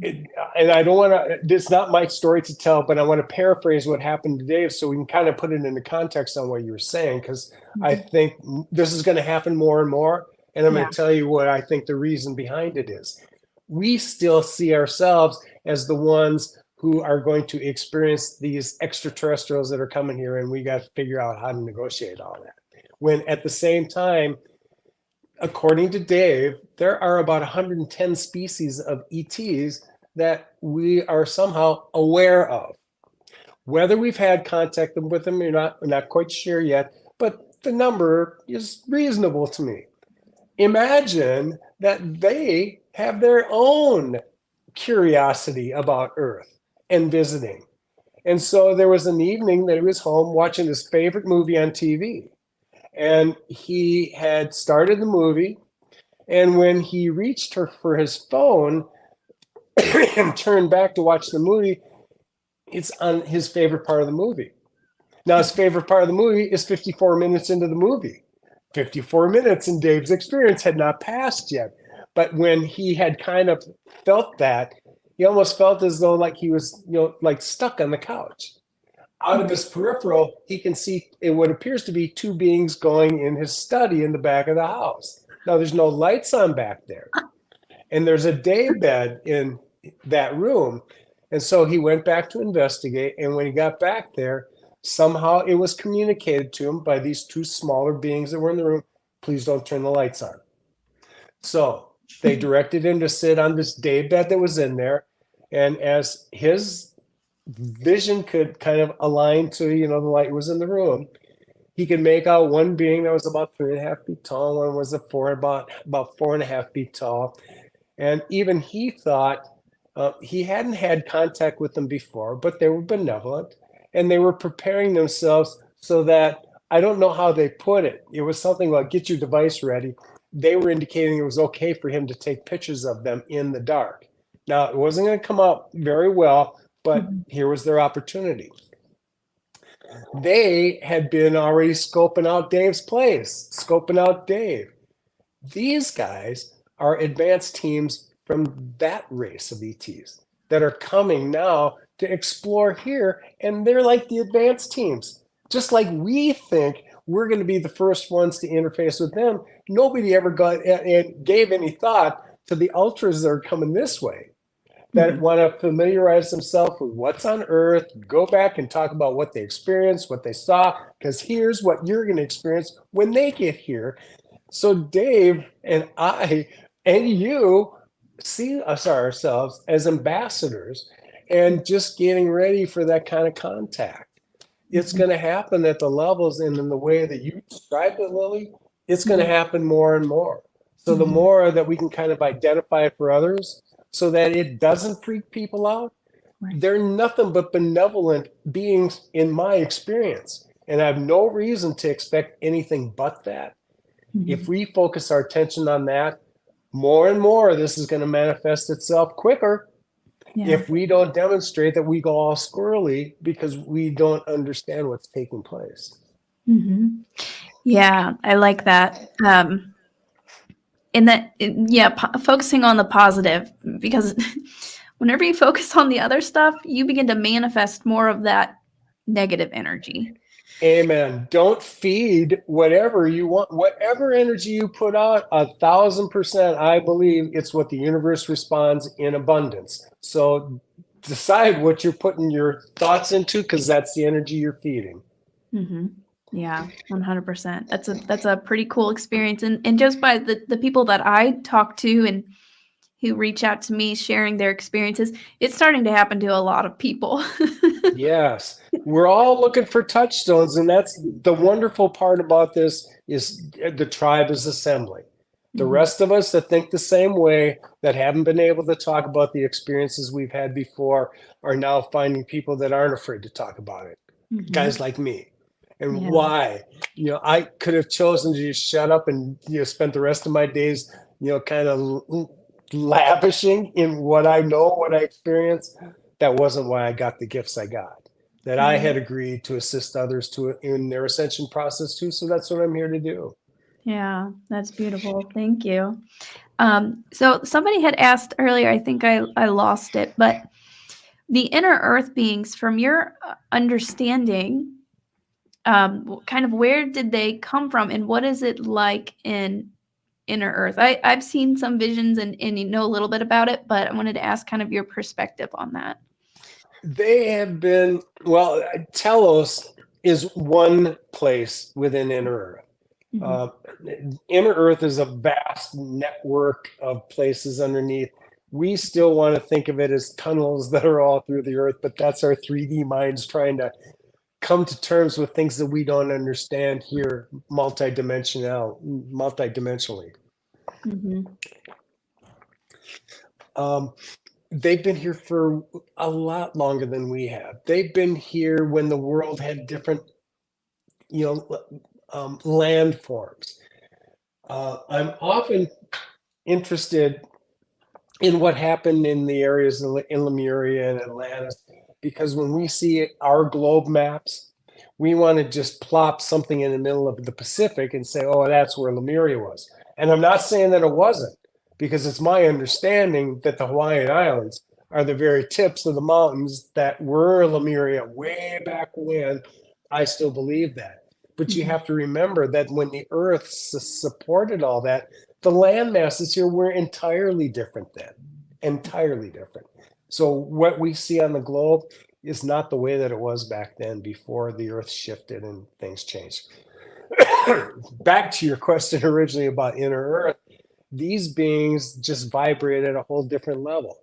[SPEAKER 2] And I don't want to, it's not my story to tell, but I want to paraphrase what happened to Dave so we can kind of put it into context on what you were saying, because I think this is going to happen more and more. And I'm going to tell you what I think the reason behind it is. We still see ourselves as the ones who are going to experience these extraterrestrials that are coming here, and we got to figure out how to negotiate all that. When at the same time, according to Dave, there are about 110 species of ETs that we are somehow aware of. Whether we've had contact with them or not, we're not quite sure yet, but the number is reasonable to me. Imagine that they have their own curiosity about Earth and visiting. And so there was an evening that he was home watching his favorite movie on TV. And he had started the movie. And when he reached for his phone and turned back to watch the movie, it's on his favorite part of the movie. Now, his favorite part of the movie is 54 minutes into the movie. 54 minutes in Dave's experience had not passed yet. But when he had kind of felt that, he almost felt as though like he was, like stuck on the couch. Out of his peripheral, he can see what appears to be two beings going in his study in the back of the house. Now, there's no lights on back there. And there's a day bed in that room. And so he went back to investigate. And when he got back there, somehow it was communicated to him by these two smaller beings that were in the room, please don't turn the lights on. So they directed him to sit on this day bed that was in there. And as his vision could kind of align to, the light was in the room, he could make out one being that was about 3.5 feet tall, one was about 4.5 feet tall. And even he thought he hadn't had contact with them before, but they were benevolent. And they were preparing themselves so that, I don't know how they put it. It was something like, get your device ready. They were indicating it was okay for him to take pictures of them in the dark. Now, it wasn't going to come out very well, but here was their opportunity. They had been already scoping out Dave's place, scoping out Dave. These guys are advanced teams from that race of ETs that are coming now to explore here, and they're like the advanced teams. Just like we think we're going to be the first ones to interface with them, nobody ever gave any thought to the ultras that are coming this way, that want to familiarize themselves with what's on Earth, go back and talk about what they experienced, what they saw, because here's what you're going to experience when they get here. So Dave and I and you see ourselves as ambassadors and just getting ready for that kind of contact. It's going to happen at the levels and in the way that you described it, Lily. It's going to happen more and more. So the more that we can kind of identify it for others so that it doesn't freak people out, they're nothing but benevolent beings in my experience. And I have no reason to expect anything but that. If we focus our attention on that, more and more, this is going to manifest itself quicker. If we don't demonstrate that we go all squirrely because we don't understand what's taking place.
[SPEAKER 3] Yeah, I like that. Focusing on the positive, because whenever you focus on the other stuff, you begin to manifest more of that negative energy.
[SPEAKER 2] Amen. Don't feed whatever you want, whatever energy you put out, 1,000%, I believe it's what the universe responds in abundance. So decide what you're putting your thoughts into, because that's the energy you're feeding.
[SPEAKER 3] Mm-hmm. Yeah, 100%. That's a pretty cool experience. And just by the people that I talk to and who reach out to me sharing their experiences, it's starting to happen to a lot of people.
[SPEAKER 2] Yes, we're all looking for touchstones, and that's the wonderful part about this is the tribe is assembling. The
[SPEAKER 3] Mhm.
[SPEAKER 2] rest of us that think the same way, that haven't been able to talk about the experiences we've had before, are now finding people that aren't afraid to talk about it.
[SPEAKER 3] Mhm.
[SPEAKER 2] Guys like me. And
[SPEAKER 3] Yeah.
[SPEAKER 2] why? I could have chosen to just shut up and spent the rest of my days, kind of lavishing in what I know, what I experience. That wasn't why I got the gifts I got. That I
[SPEAKER 3] Right.
[SPEAKER 2] had agreed to assist others in their ascension process too. So that's what I'm here to do.
[SPEAKER 3] Yeah, that's beautiful. Thank you. So somebody had asked earlier, I think I lost it, but the inner earth beings, from your understanding, kind of where did they come from and what is it like in inner earth? I've seen some visions and you know a little bit about it, but I wanted to ask kind of your perspective on that.
[SPEAKER 2] They have been, well, Telos is one place within Inner Earth.
[SPEAKER 3] Mhm.
[SPEAKER 2] Uh, Inner Earth is a vast network of places underneath. We still want to think of it as tunnels that are all through the earth, but that's our 3D minds trying to come to terms with things that we don't understand here multidimensionally.
[SPEAKER 3] Mhm.
[SPEAKER 2] Um, they've been here for a lot longer than we have. They've been here when the world had different, landforms. I'm often interested in what happened in the areas in Lemuria and Atlantis, because when we see our globe maps, we want to just plop something in the middle of the Pacific and say, oh, that's where Lemuria was. And I'm not saying that it wasn't, because it's my understanding that the Hawaiian Islands are the very tips of the mountains that were Lemuria way back when. I still believe that. But you
[SPEAKER 3] Mhm.
[SPEAKER 2] have to remember that when the earth supported all that, the land masses here were entirely different then, entirely different. So what we see on the globe is not the way that it was back then before the earth shifted and things changed. Back to your question originally about inner earth, these beings just vibrate at a whole different level.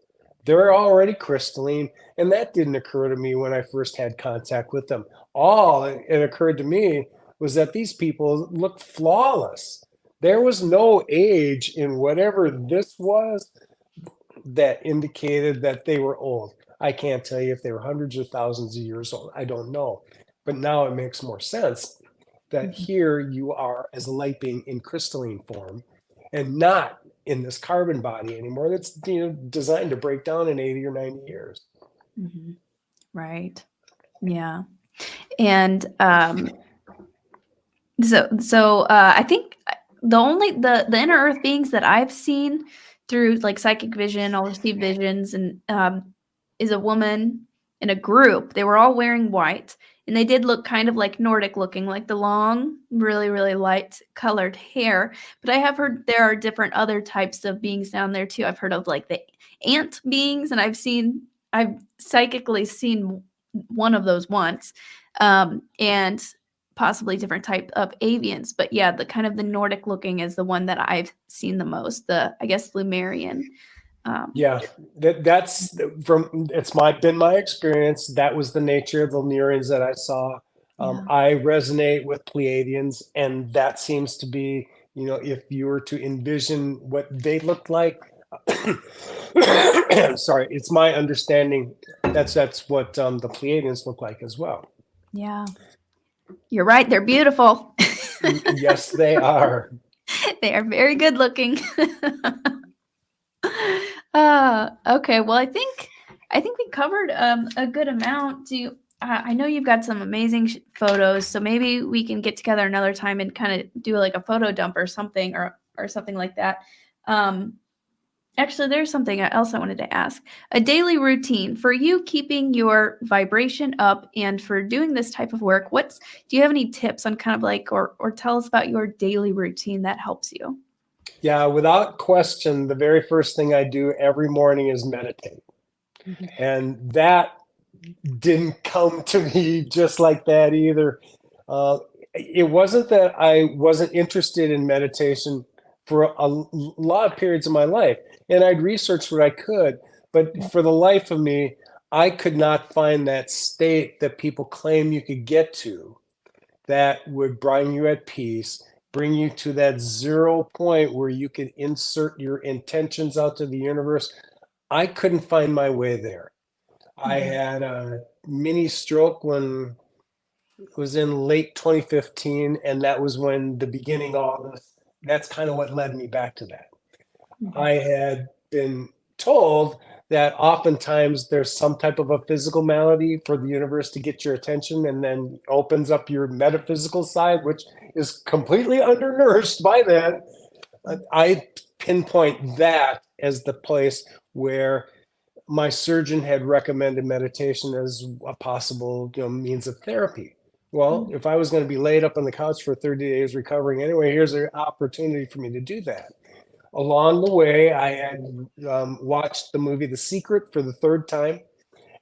[SPEAKER 2] They're already crystalline, and that didn't occur to me when I first had contact with them. All it occurred to me was that these people looked flawless. There was no age in whatever this was that indicated that they were old. I can't tell you if they were hundreds or thousands of years old. I don't know. But now it makes more sense that
[SPEAKER 3] Mhm.
[SPEAKER 2] here you are as a light being in crystalline form and not in this carbon body anymore that's designed to break down in 80 or 90 years.
[SPEAKER 3] Mhm. Right. Yeah. And I think the inner earth beings that I've seen through like psychic vision, I'll receive visions, and is a woman in a group. They were all wearing white, and they did look kind of like Nordic looking, like the long, really, really light colored hair. But I have heard there are different other types of beings down there too. I've heard of like the ant beings, and I've psychically seen one of those once. And possibly different type of avians, but yeah, the kind of the Nordic looking is the one that I've seen the most, the I guess Lumerian.
[SPEAKER 2] Yeah, that's from been my experience. That was the nature of the Lemurians that I saw.
[SPEAKER 3] Yeah.
[SPEAKER 2] I resonate with Pleiadians, and that seems to be, if you were to envision what they looked like. Sorry, it's my understanding that's what the Pleiadians look like as well.
[SPEAKER 3] Yeah. You're right, they're beautiful.
[SPEAKER 2] Yes, they are.
[SPEAKER 3] They are very good looking. Okay. Well, I think we covered a good amount. I know you've got some amazing photos, so maybe we can get together another time and kind of do like a photo dump or something like that. Um, Actually, there's something else I wanted to ask. A daily routine for you keeping your vibration up and for doing this type of work. Do you have any tips on kind of like, or tell us about your daily routine that helps you?
[SPEAKER 2] Yeah, without question, the very first thing I do every morning is meditate.
[SPEAKER 3] Mhm.
[SPEAKER 2] And that didn't come to me just like that either. Uh, it wasn't that I wasn't interested in meditation for a lot of periods of my life, and I'd researched what I could, but
[SPEAKER 3] Yeah.
[SPEAKER 2] for the life of me, I could not find that state that people claim you could get to that would bring you at peace, bring you to that 0 point where you could insert your intentions out to the universe. I couldn't find my way there. I
[SPEAKER 3] Mhm.
[SPEAKER 2] had a mini stroke when it was in late 2015, and that was when the beginning of all this, that's kind of what led me back to that.
[SPEAKER 3] Mhm.
[SPEAKER 2] I had been told that oftentimes there's some type of a physical malady for the universe to get your attention and then opens up your metaphysical side, which is completely undernourished by that. I pinpoint that as the place where my surgeon had recommended meditation as a possible, means of therapy. Well,
[SPEAKER 3] Mhm.
[SPEAKER 2] if I was going to be laid up on the couch for 30 days recovering anyway, here's an opportunity for me to do that. Along the way, I had watched the movie The Secret for the third time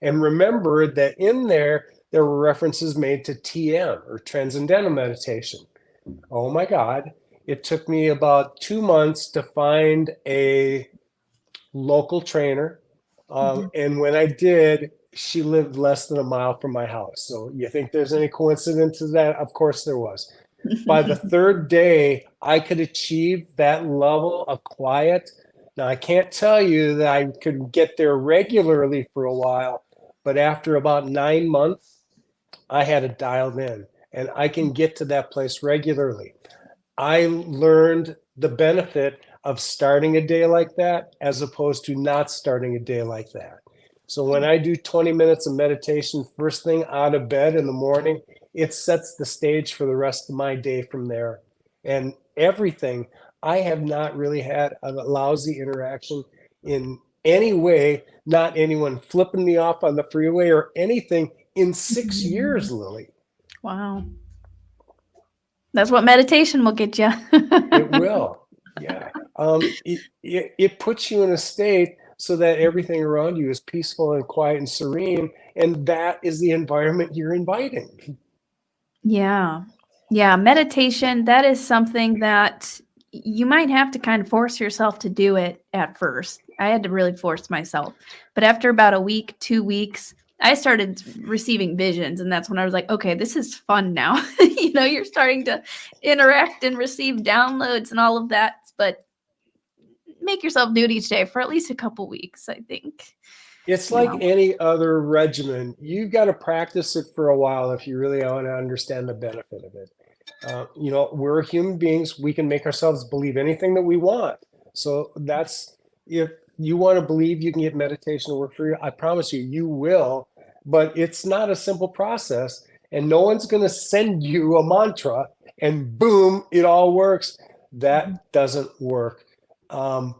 [SPEAKER 2] and remembered that in there were references made to TM or Transcendental Meditation. Oh my God. It took me about 2 months to find a local trainer.
[SPEAKER 3] Mhm.
[SPEAKER 2] And when I did, she lived less than a mile from my house. So you think there's any coincidence to that? Of course there was. By the third day, I could achieve that level of quiet. Now, I can't tell you that I could get there regularly for a while, but after about 9 months, I had it dialed in and I can get to that place regularly. I learned the benefit of starting a day like that as opposed to not starting a day like that. So when I do 20 minutes of meditation first thing out of bed in the morning, it sets the stage for the rest of my day from there. And everything, I have not really had a lousy interaction in any way, not anyone flipping me off on the freeway or anything in 6 years, Lily.
[SPEAKER 3] Wow. That's what meditation will get you.
[SPEAKER 2] It will. Yeah. It puts you in a state so that everything around you is peaceful and quiet and serene. And that is the environment you're inviting.
[SPEAKER 3] Yeah. Yeah, meditation, that is something that you might have to kind of force yourself to do it at first. I had to really force myself. But after about a week, 2 weeks, I started receiving visions, and that's when I was like, okay, this is fun now. You're starting to interact and receive downloads and all of that, but make yourself do it each day for at least a couple weeks, I think.
[SPEAKER 2] It's
[SPEAKER 3] You
[SPEAKER 2] like
[SPEAKER 3] know.
[SPEAKER 2] any other regimen. You've got to practice it for a while if you really want to understand the benefit of it. We're human beings. We can make ourselves believe anything that we want. So that's if you want to believe you can get meditation to work for you, I promise you, you will. But it's not a simple process, and no one's going to send you a mantra and boom, it all works.
[SPEAKER 3] Mhm.
[SPEAKER 2] That doesn't work. Um,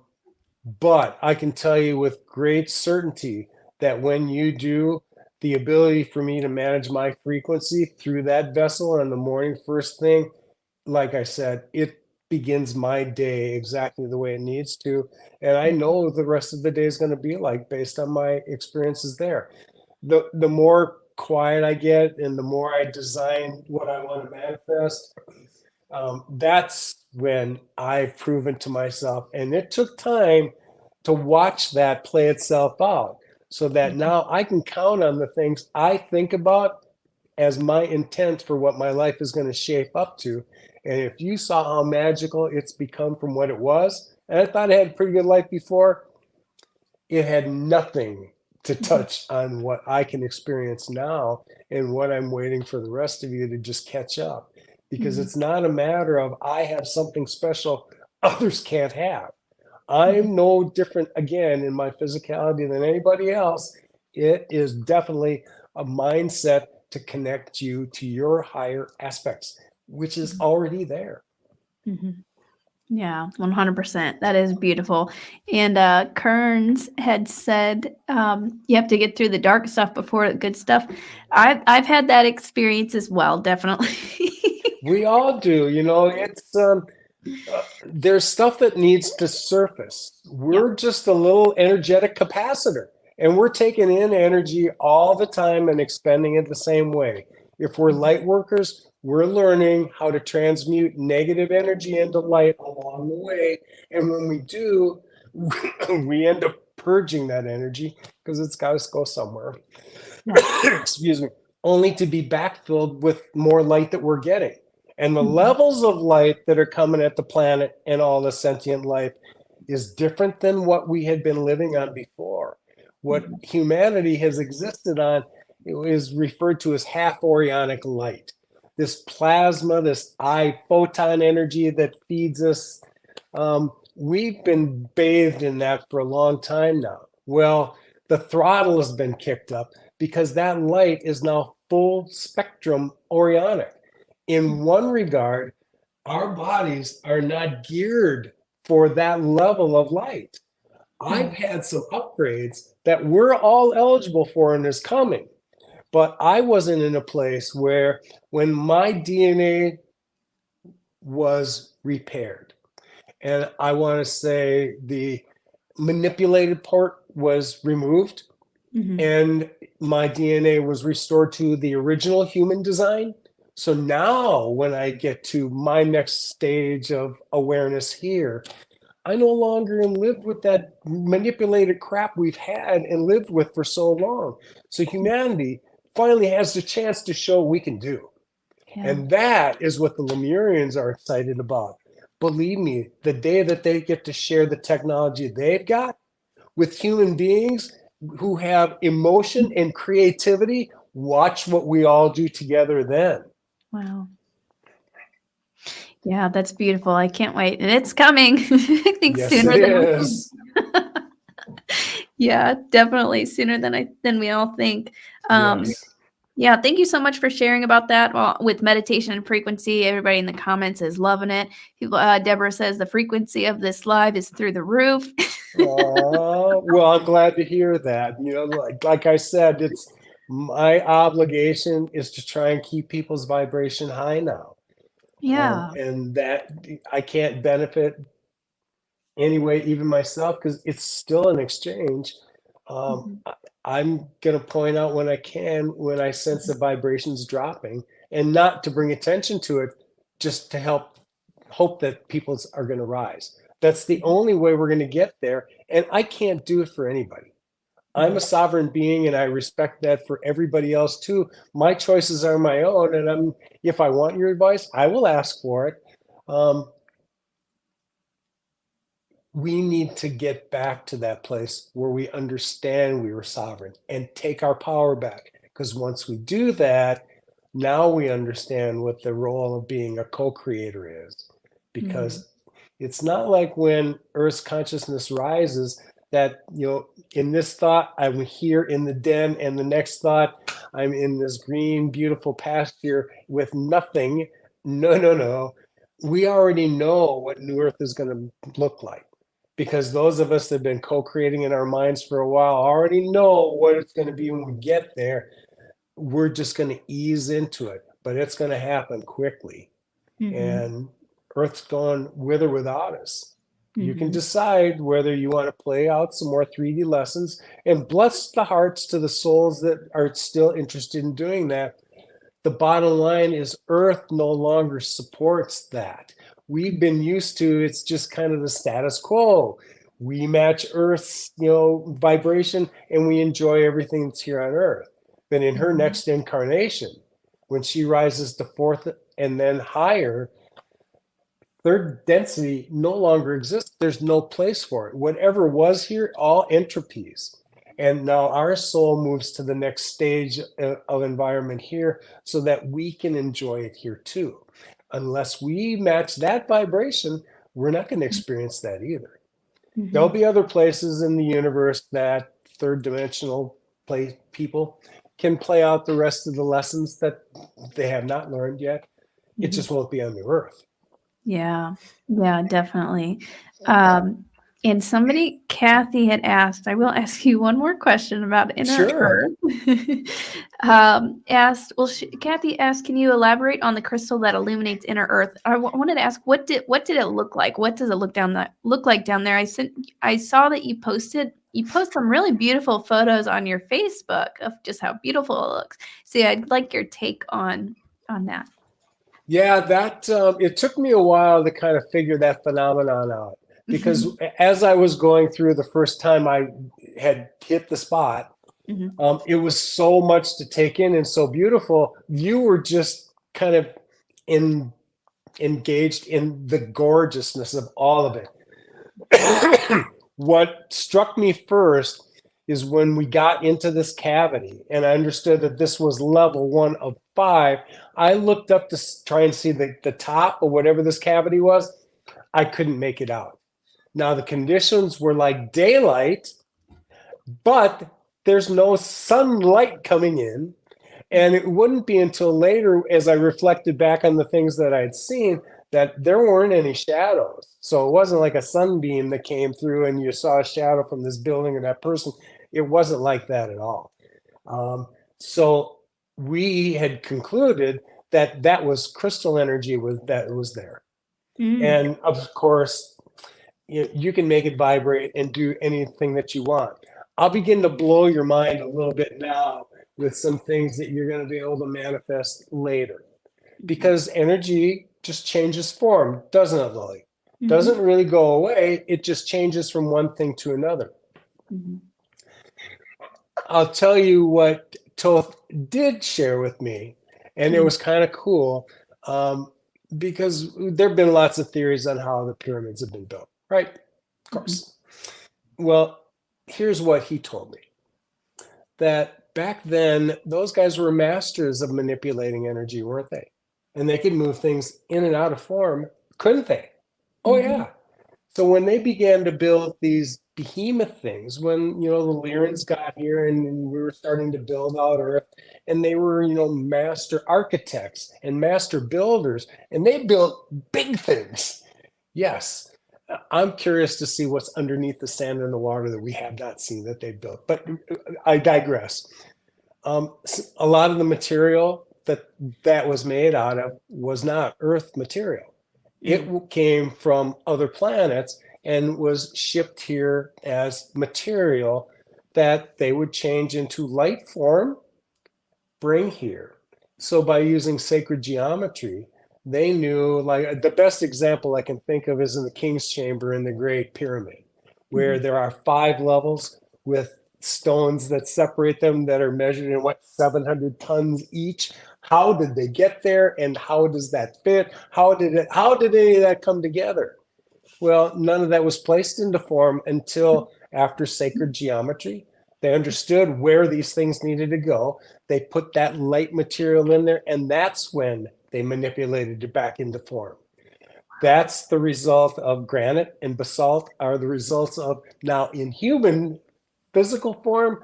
[SPEAKER 2] but I can tell you with great certainty that when you do, the ability for me to manage my frequency through that vessel in the morning, first thing, like I said, it begins my day exactly the way it needs to. And I know the rest of the day is going to be like based on my experiences there. The more quiet I get and the more I design what I want to manifest, that's when I've proven to myself, and it took time to watch that play itself out so that now I can count on the things I think about as my intent for what my life is going to shape up to. And if you saw how magical it's become from what it was, and I thought I had a pretty good life before, it had nothing to touch on what I can experience now and what I'm waiting for the rest of you to just catch up. Because
[SPEAKER 3] Mhm.
[SPEAKER 2] it's not a matter of I have something special others can't have.
[SPEAKER 3] Mhm.
[SPEAKER 2] I'm no different again in my physicality than anybody else. It is definitely a mindset to connect you to your higher aspects, which is already there.
[SPEAKER 3] Mhm. Yeah, 100%. That is beautiful. And Kearns had said you have to get through the dark stuff before the good stuff. I've had that experience as well, definitely.
[SPEAKER 2] We all do, it's there's stuff that needs to surface.
[SPEAKER 3] Yeah.
[SPEAKER 2] We're just a little energetic capacitor, and we're taking in energy all the time and expending it the same way. If we're light workers, we're learning how to transmute negative energy into light along the way. And when we do, we end up purging that energy because it's got to go somewhere. Excuse me, only to be backfilled with more light that we're getting. And the levels of light that are coming at the planet and all the sentient life is different than what we had been living on before. What humanity has existed on is referred to as half orionic light. This plasma, this eye photon energy that feeds us, we've been bathed in that for a long time now. Well, the throttle has been kicked up because that light is now full spectrum orionic. In one regard, our bodies are not geared for that level of light. I've had some upgrades that we're all eligible for and is coming, but I wasn't in a place where when my DNA was repaired, and I want to say the manipulated part was removed, and my DNA was restored to the original human design. So now when I get to my next stage of awareness here, I no longer live with that manipulated crap we've had and lived with for so long. So humanity finally has the chance to show we can do.
[SPEAKER 3] Yeah.
[SPEAKER 2] And that is what the Lemurians are excited about. Believe me, the day that they get to share the technology they've got with human beings who have emotion and creativity, watch what we all do together then.
[SPEAKER 3] Wow. Yeah, that's beautiful. I can't wait. And it's coming. I think
[SPEAKER 2] Yes,
[SPEAKER 3] sooner
[SPEAKER 2] it
[SPEAKER 3] than
[SPEAKER 2] is.
[SPEAKER 3] yeah, definitely sooner than we all think.
[SPEAKER 2] Yes.
[SPEAKER 3] Yeah, thank you so much for sharing about that with meditation and frequency. Everybody in the comments is loving it. People, Deborah says the frequency of this live is through the roof.
[SPEAKER 2] Oh, well, I'm glad to hear that. Like I said, it's my obligation is to try and keep people's vibration high now.
[SPEAKER 3] Yeah.
[SPEAKER 2] And that I can't benefit anyway, even myself, because it's still an exchange. I'm going to point out when I can, when I sense the vibrations dropping, and not to bring attention to it, just to hope that people are going to rise. That's the only way we're going to get there. And I can't do it for anybody. I'm a sovereign being and I respect that for everybody else too. My choices are my own. And if I want your advice, I will ask for it. We need to get back to that place where we understand we were sovereign and take our power back. Because once we do that, now we understand what the role of being a co-creator is. Because it's not like when Earth's consciousness rises that, in this thought, I'm here in the den, and the next thought, I'm in this green, beautiful pasture with nothing. No, no, no. We already know what New Earth is going to look like, because those of us that have been co-creating in our minds for a while already know what it's going to be when we get there. We're just going to ease into it, but it's going to happen quickly. And Earth's going with or without us. You can decide whether you want to play out some more 3D lessons, and bless the hearts to the souls that are still interested in doing that. The bottom line is Earth no longer supports that. We've been used to, it's just kind of the status quo. We match Earth's, vibration, and we enjoy everything that's here on Earth. But in her next incarnation, when she rises to fourth and then higher, third density no longer exists. There's no place for it. Whatever was here, all entropies. And now our soul moves to the next stage of environment here so that we can enjoy it here too. Unless we match that vibration, we're not going to experience that either. There'll be other places in the universe that third dimensional people can play out the rest of the lessons that they have not learned yet. It just won't be on the Earth.
[SPEAKER 3] Yeah, yeah, definitely. And somebody, Kathy, had asked, I will ask you one more question about inner
[SPEAKER 2] Sure.
[SPEAKER 3] earth. Asked, well, Kathy asked, can you elaborate on the crystal that illuminates inner earth? I wanted to ask, what did it look like? What does it look like down there? I saw that you post some really beautiful photos on your Facebook of just how beautiful it looks. So yeah, I'd like your take on that.
[SPEAKER 2] Yeah, that it took me a while to kind of figure that phenomenon out because as I was going through the first time I had hit the spot,
[SPEAKER 3] Mhm.
[SPEAKER 2] it was so much to take in and so beautiful. You were just kind of engaged in the gorgeousness of all of it. What struck me first is when we got into this cavity and I understood that this was level 1 of 5. I looked up to try and see the top of whatever this cavity was. I couldn't make it out. Now, the conditions were like daylight, but there's no sunlight coming in. And it wouldn't be until later, as I reflected back on the things that I'd seen, that there weren't any shadows. So it wasn't like a sunbeam that came through and you saw a shadow from this building or that person. It wasn't like that at all. So we had concluded that that was crystal energy that was there.
[SPEAKER 3] Mm.
[SPEAKER 2] And of course, you can make it vibrate and do anything that you want. I'll begin to blow your mind a little bit now with some things that you're going to be able to manifest later. Because energy just changes form, doesn't it, Lily? Doesn't really go away. It just changes from one thing to another.
[SPEAKER 3] Mm-hmm.
[SPEAKER 2] I'll tell you what Toth did share with me, and it was kind of cool because there have been lots of theories on how the pyramids have been built, right? Of course. Well, here's what he told me. That back then, those guys were masters of manipulating energy, weren't they? And they could move things in and out of form, couldn't they? Oh, yeah. So when they began to build these behemoth things, when, the Lyrans got here and we were starting to build out Earth, and they were, master architects and master builders, and they built big things. Yes. I'm curious to see what's underneath the sand and the water that we have not seen that they built, but I digress. A lot of the material that was made out of was not Earth material. It came from other planets and was shipped here as material that they would change into light form, bring here. So by using sacred geometry, they knew, like the best example I can think of is in the King's Chamber in the Great Pyramid, where there are 5 levels with stones that separate them that are measured in 700 tons each. How did they get there, and how does that fit? How did any of that come together? Well, none of that was placed into form until after sacred geometry. They understood where these things needed to go. They put that light material in there, and that's when they manipulated it back into form. That's the result of granite and basalt are the results of now in human physical form.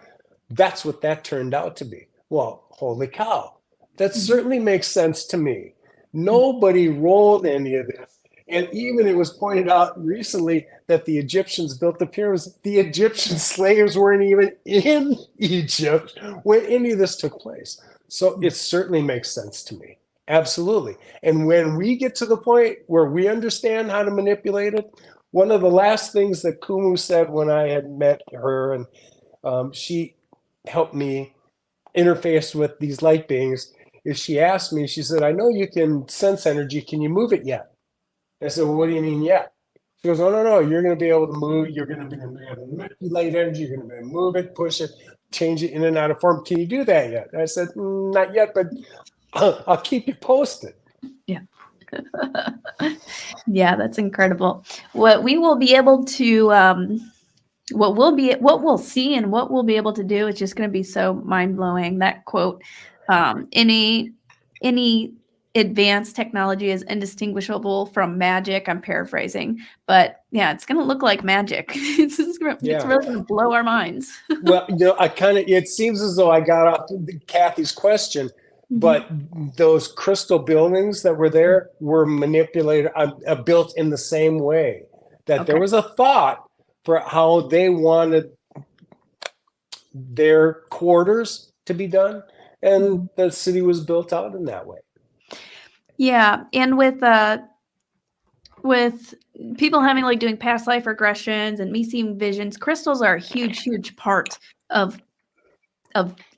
[SPEAKER 2] That's what that turned out to be. Well, holy cow. That certainly makes sense to me. Nobody rolled any of this. And even it was pointed out recently that the Egyptians built the pyramids. The Egyptian slaves weren't even in Egypt when any of this took place. So it certainly makes sense to me. Absolutely. And when we get to the point where we understand how to manipulate it, one of the last things that Kumu said when I had met her, and she helped me interface with these light beings, is she asked me, she said, I know you can sense energy. Can you move it yet? I said, well, what do you mean yet? She goes, oh, no, you're going to be able to move. You're going to be able to manipulate energy. You're going to be able to move it, push it, change it in and out of form. Can you do that yet? And I said, not yet, but I'll keep you posted.
[SPEAKER 3] Yeah. Yeah, that's incredible. What we will be able to, what we'll see and what we'll be able to do is just going to be so mind blowing. That quote, any advanced technology is indistinguishable from magic. I'm paraphrasing, but yeah, it's going to look like magic. It's really going to blow our minds.
[SPEAKER 2] Well, it seems as though I got off Kathy's question But those crystal buildings that were there were manipulated, built in the same way. That there
[SPEAKER 3] Okay.
[SPEAKER 2] was a thought for how they wanted their quarters to be done, and the city was built out in that way.
[SPEAKER 3] Yeah, and with people having like doing past life regressions and me seeing visions, crystals are a huge part of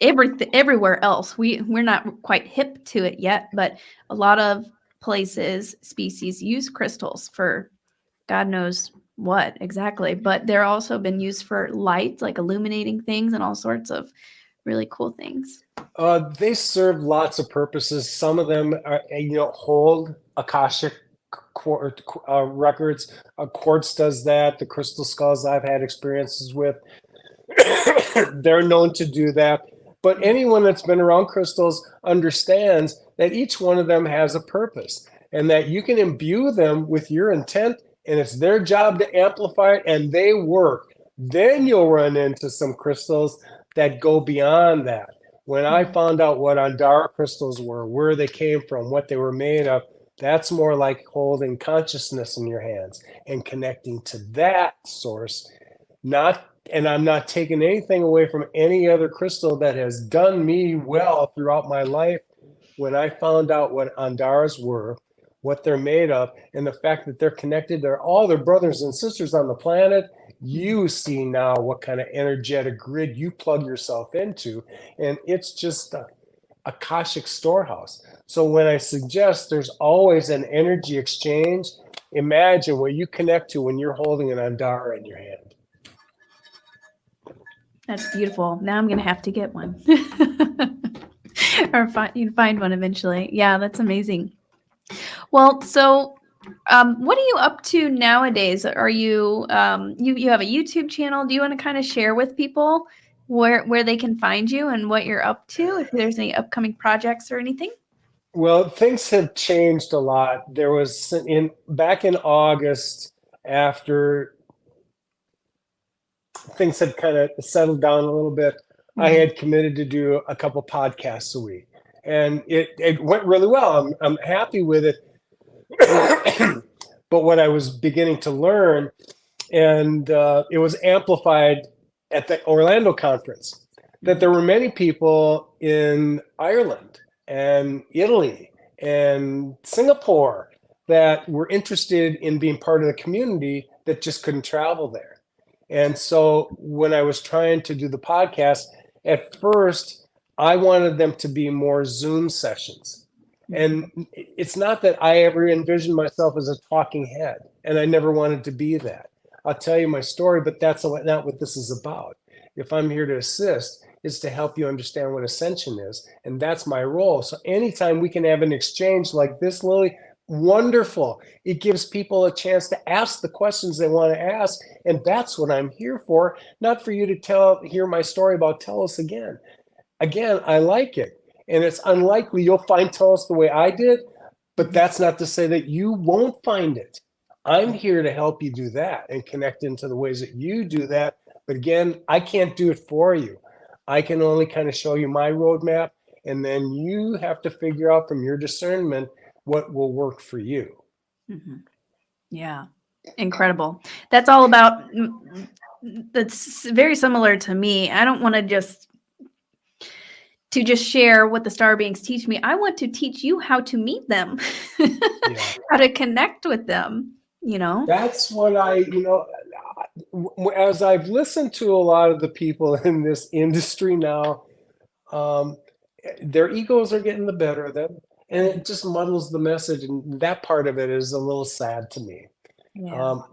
[SPEAKER 3] everything everywhere else. We're not quite hip to it yet, but a lot of places, species use crystals for God knows what exactly. But they're also been used for light, like illuminating things and all sorts of really cool things.
[SPEAKER 2] They serve lots of purposes. Some of them are, hold Akashic records. Quartz does that. The crystal skulls I've had experiences with, they're known to do that. But anyone that's been around crystals understands that each one of them has a purpose and that you can imbue them with your intent, and it's their job to amplify it, and they work. Then you'll run into some crystals that go beyond that. When I found out what Andara crystals were, where they came from, what they were made of, that's more like holding consciousness in your hands and connecting to that source. And I'm not taking anything away from any other crystal that has done me well throughout my life. When I found out what Andaras were, what they're made of, and the fact that they're connected to all their brothers and sisters on the planet, you see now what kind of energetic grid you plug yourself into. And it's just a Akashic storehouse. So when I suggest there's always an energy exchange, imagine what you connect to when you're holding an Andara in your hand.
[SPEAKER 3] That's beautiful. Now I'm going to have to get one. Or find one eventually. Yeah, that's amazing. Well, so what are you up to nowadays? Are you you have a YouTube channel? Do you want to kind of share with people where they can find you and what you're up to, if there's any upcoming projects or anything?
[SPEAKER 2] Well, things have changed a lot. There was back in August, after things had kind of settled down a little bit, I had committed to do a couple podcasts a week, and it went really well. I'm happy with it. But what I was beginning to learn, and it was amplified at the Orlando conference, that there were many people in Ireland and Italy and Singapore that were interested in being part of the community that just couldn't travel there. And so when I was trying to do the podcast, at first, I wanted them to be more Zoom sessions. And it's not that I ever envisioned myself as a talking head, and I never wanted to be that. I'll tell you my story, but that's not what this is about. If I'm here to assist, is to help you understand what ascension is, and that's my role. So anytime we can have an exchange like this, Lily, wonderful. It gives people a chance to ask the questions they want to ask, and that's what I'm here for, not for you to hear my story about tell us again. Again, I like it. And it's unlikely you'll find tell us the way I did, but that's not to say that you won't find it. I'm here to help you do that and connect into the ways that you do that. But again, I can't do it for you. I can only kind of show you my roadmap, and then you have to figure out from your discernment what will work for you.
[SPEAKER 3] Yeah, incredible. That's all about, that's very similar to me. I don't want to just share what the star beings teach me. I want to teach you how to meet them, how to connect with them,
[SPEAKER 2] That's what as I've listened to a lot of the people in this industry now, their egos are getting the better of them, and it just muddles the message. And that part of it is a little sad to me,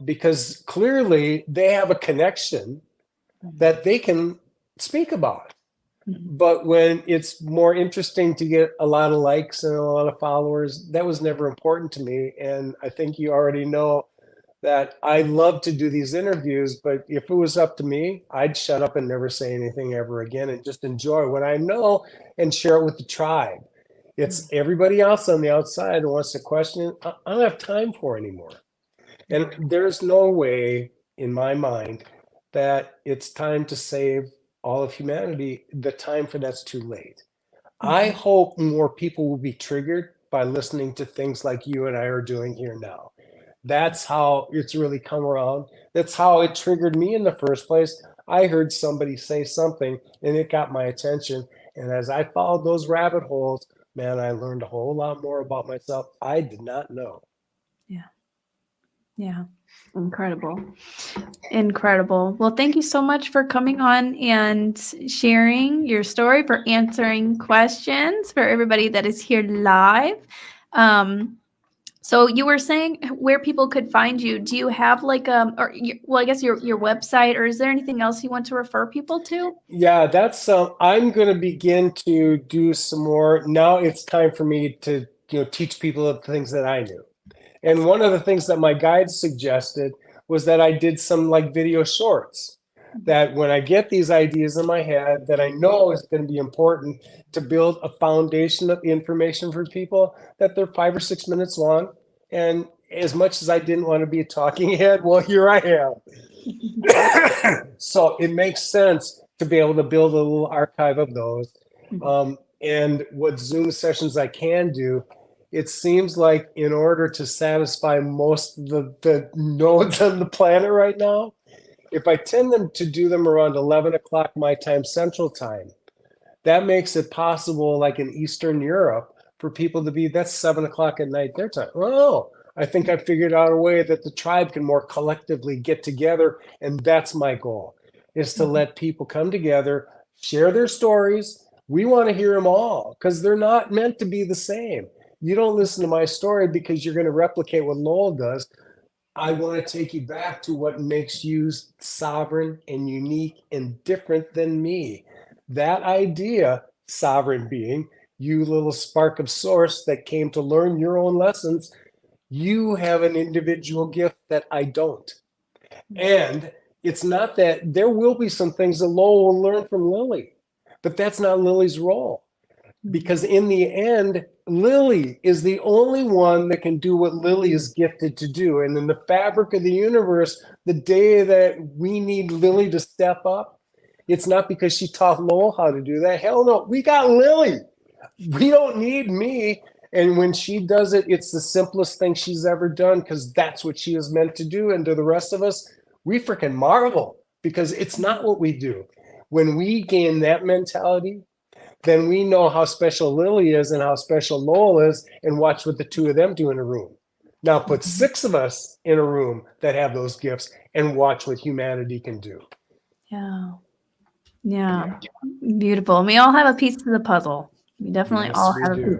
[SPEAKER 2] because clearly they have a connection that they can speak about. But when it's more interesting to get a lot of likes and a lot of followers, that was never important to me. And I think you already know that I love to do these interviews, but if it was up to me, I'd shut up and never say anything ever again and just enjoy what I know and share it with the tribe. It's everybody else on the outside who wants to question it, I don't have time for anymore. And there's no way in my mind that it's time to save all of humanity. The time for that's too late. I hope more people will be triggered by listening to things like you and I are doing here now. That's how it's really come around. That's how it triggered me in the first place. I heard somebody say something and it got my attention. And as I followed those rabbit holes, man, I learned a whole lot more about myself I did not know.
[SPEAKER 3] Yeah. Yeah. Incredible. Incredible. Well, thank you so much for coming on and sharing your story, for answering questions for everybody that is here live. So you were saying where people could find you. Do you have like well, I guess your website, or is there anything else you want to refer people to?
[SPEAKER 2] Yeah, that's I'm going to begin to do some more. Now it's time for me to, teach people the things that I knew. And one of the things that my guide suggested was that I did some like video shorts, that when I get these ideas in my head that I know is going to be important to build a foundation of information for people, that they're 5 or 6 minutes long. And as much as I didn't want to be a talking head, well, here I am. So it makes sense to be able to build a little archive of those. And what Zoom sessions I can do, it seems like in order to satisfy most of the nodes on the planet right now, if I tend them to do them around 11 o'clock my time, Central Time, that makes it possible, like in Eastern Europe, for people to be, that's 7 o'clock at night their time. Oh, I think I figured out a way that the tribe can more collectively get together. And that's my goal, is to let people come together, share their stories. We want to hear them all because they're not meant to be the same. You don't listen to my story because you're going to replicate what Lowell does. I want to take you back to what makes you sovereign and unique and different than me. That idea, sovereign being, you little spark of source that came to learn your own lessons, you have an individual gift that I don't. And it's not that there will be some things that Lowell will learn from Lily, but that's not Lily's role. Because in the end, Lily is the only one that can do what Lily is gifted to do. And in the fabric of the universe, the day that we need Lily to step up, it's not because she taught Lowell how to do that. Hell no, we got Lily. We don't need me. And when she does it, it's the simplest thing she's ever done because that's what she is meant to do. And to the rest of us, we freaking marvel because it's not what we do. When we gain that mentality, then we know how special Lily is and how special Lowell is, and watch what the two of them do in a room. Now put 6 of us in a room that have those gifts and watch what humanity can do.
[SPEAKER 3] Yeah. Yeah. Beautiful. And we all have a piece to the puzzle. We definitely all have a piece.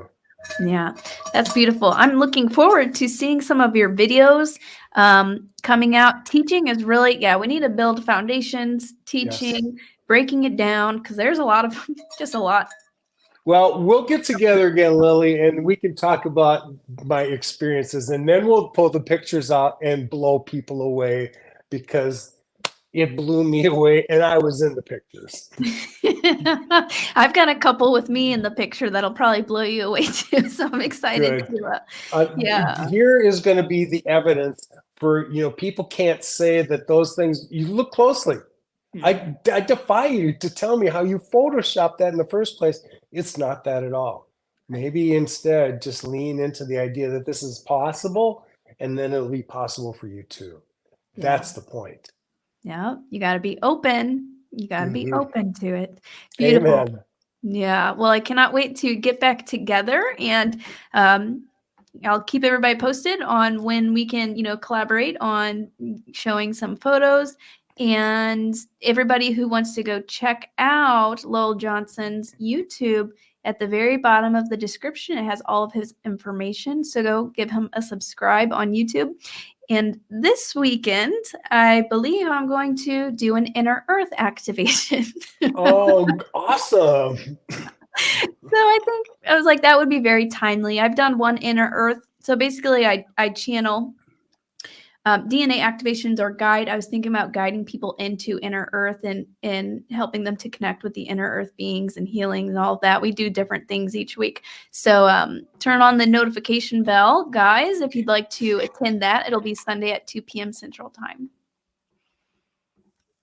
[SPEAKER 3] Yeah, that's beautiful. I'm looking forward to seeing some of your videos coming out. Teaching is really, we need to build foundations, teaching, breaking it down, because there's a lot of, just a lot.
[SPEAKER 2] Well, we'll get together again, Lily, and we can talk about my experiences, and then we'll pull the pictures out and blow people away because it blew me away and I was in the pictures.
[SPEAKER 3] I've got a couple with me in the picture that'll probably blow you away too. So I'm excited to,
[SPEAKER 2] Here is going to be the evidence for, people can't say that those things, you look closely. I defy you to tell me how you photoshopped that in the first place. It's not that at all. Maybe instead just lean into the idea that this is possible, and then it'll be possible for you too. That's the point.
[SPEAKER 3] Yeah, you got to be open. You got to be open to it. Beautiful.
[SPEAKER 2] Amen.
[SPEAKER 3] Yeah. Well, I cannot wait to get back together, and I'll keep everybody posted on when we can, collaborate on showing some photos. And everybody who wants to go check out Lowell Johnson's YouTube, at the very bottom of the description, it has all of his information. So go give him a subscribe on YouTube. And this weekend, I believe I'm going to do an inner earth activation.
[SPEAKER 2] Oh, awesome.
[SPEAKER 3] So I was like, that would be very timely. I've done one inner earth. So basically I channel DNA activations or guide. I was thinking about guiding people into inner earth and helping them to connect with the inner earth beings and healing and all of that. We do different things each week. So turn on the notification bell, guys, if you'd like to attend that. It'll be Sunday at 2 p.m. Central Time.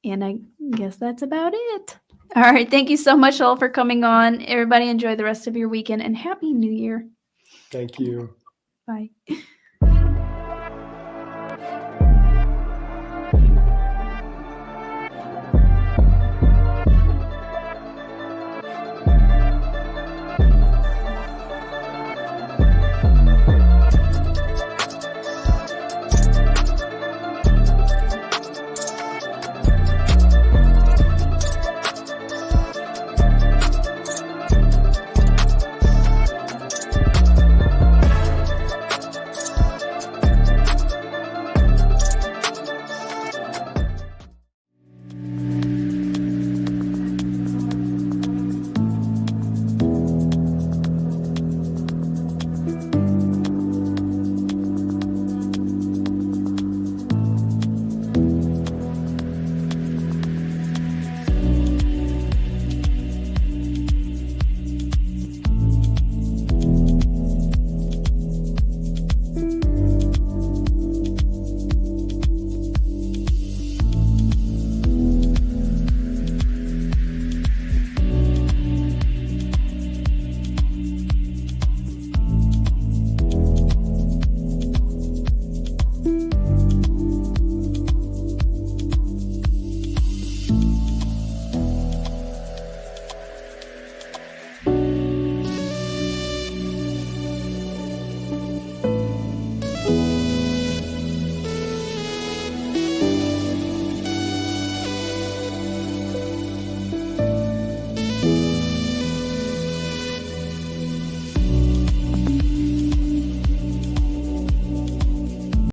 [SPEAKER 3] And I guess that's about it. All right. Thank you so much, all, for coming on. Everybody enjoy the rest of your weekend and Happy New Year.
[SPEAKER 2] Thank you.
[SPEAKER 3] Bye.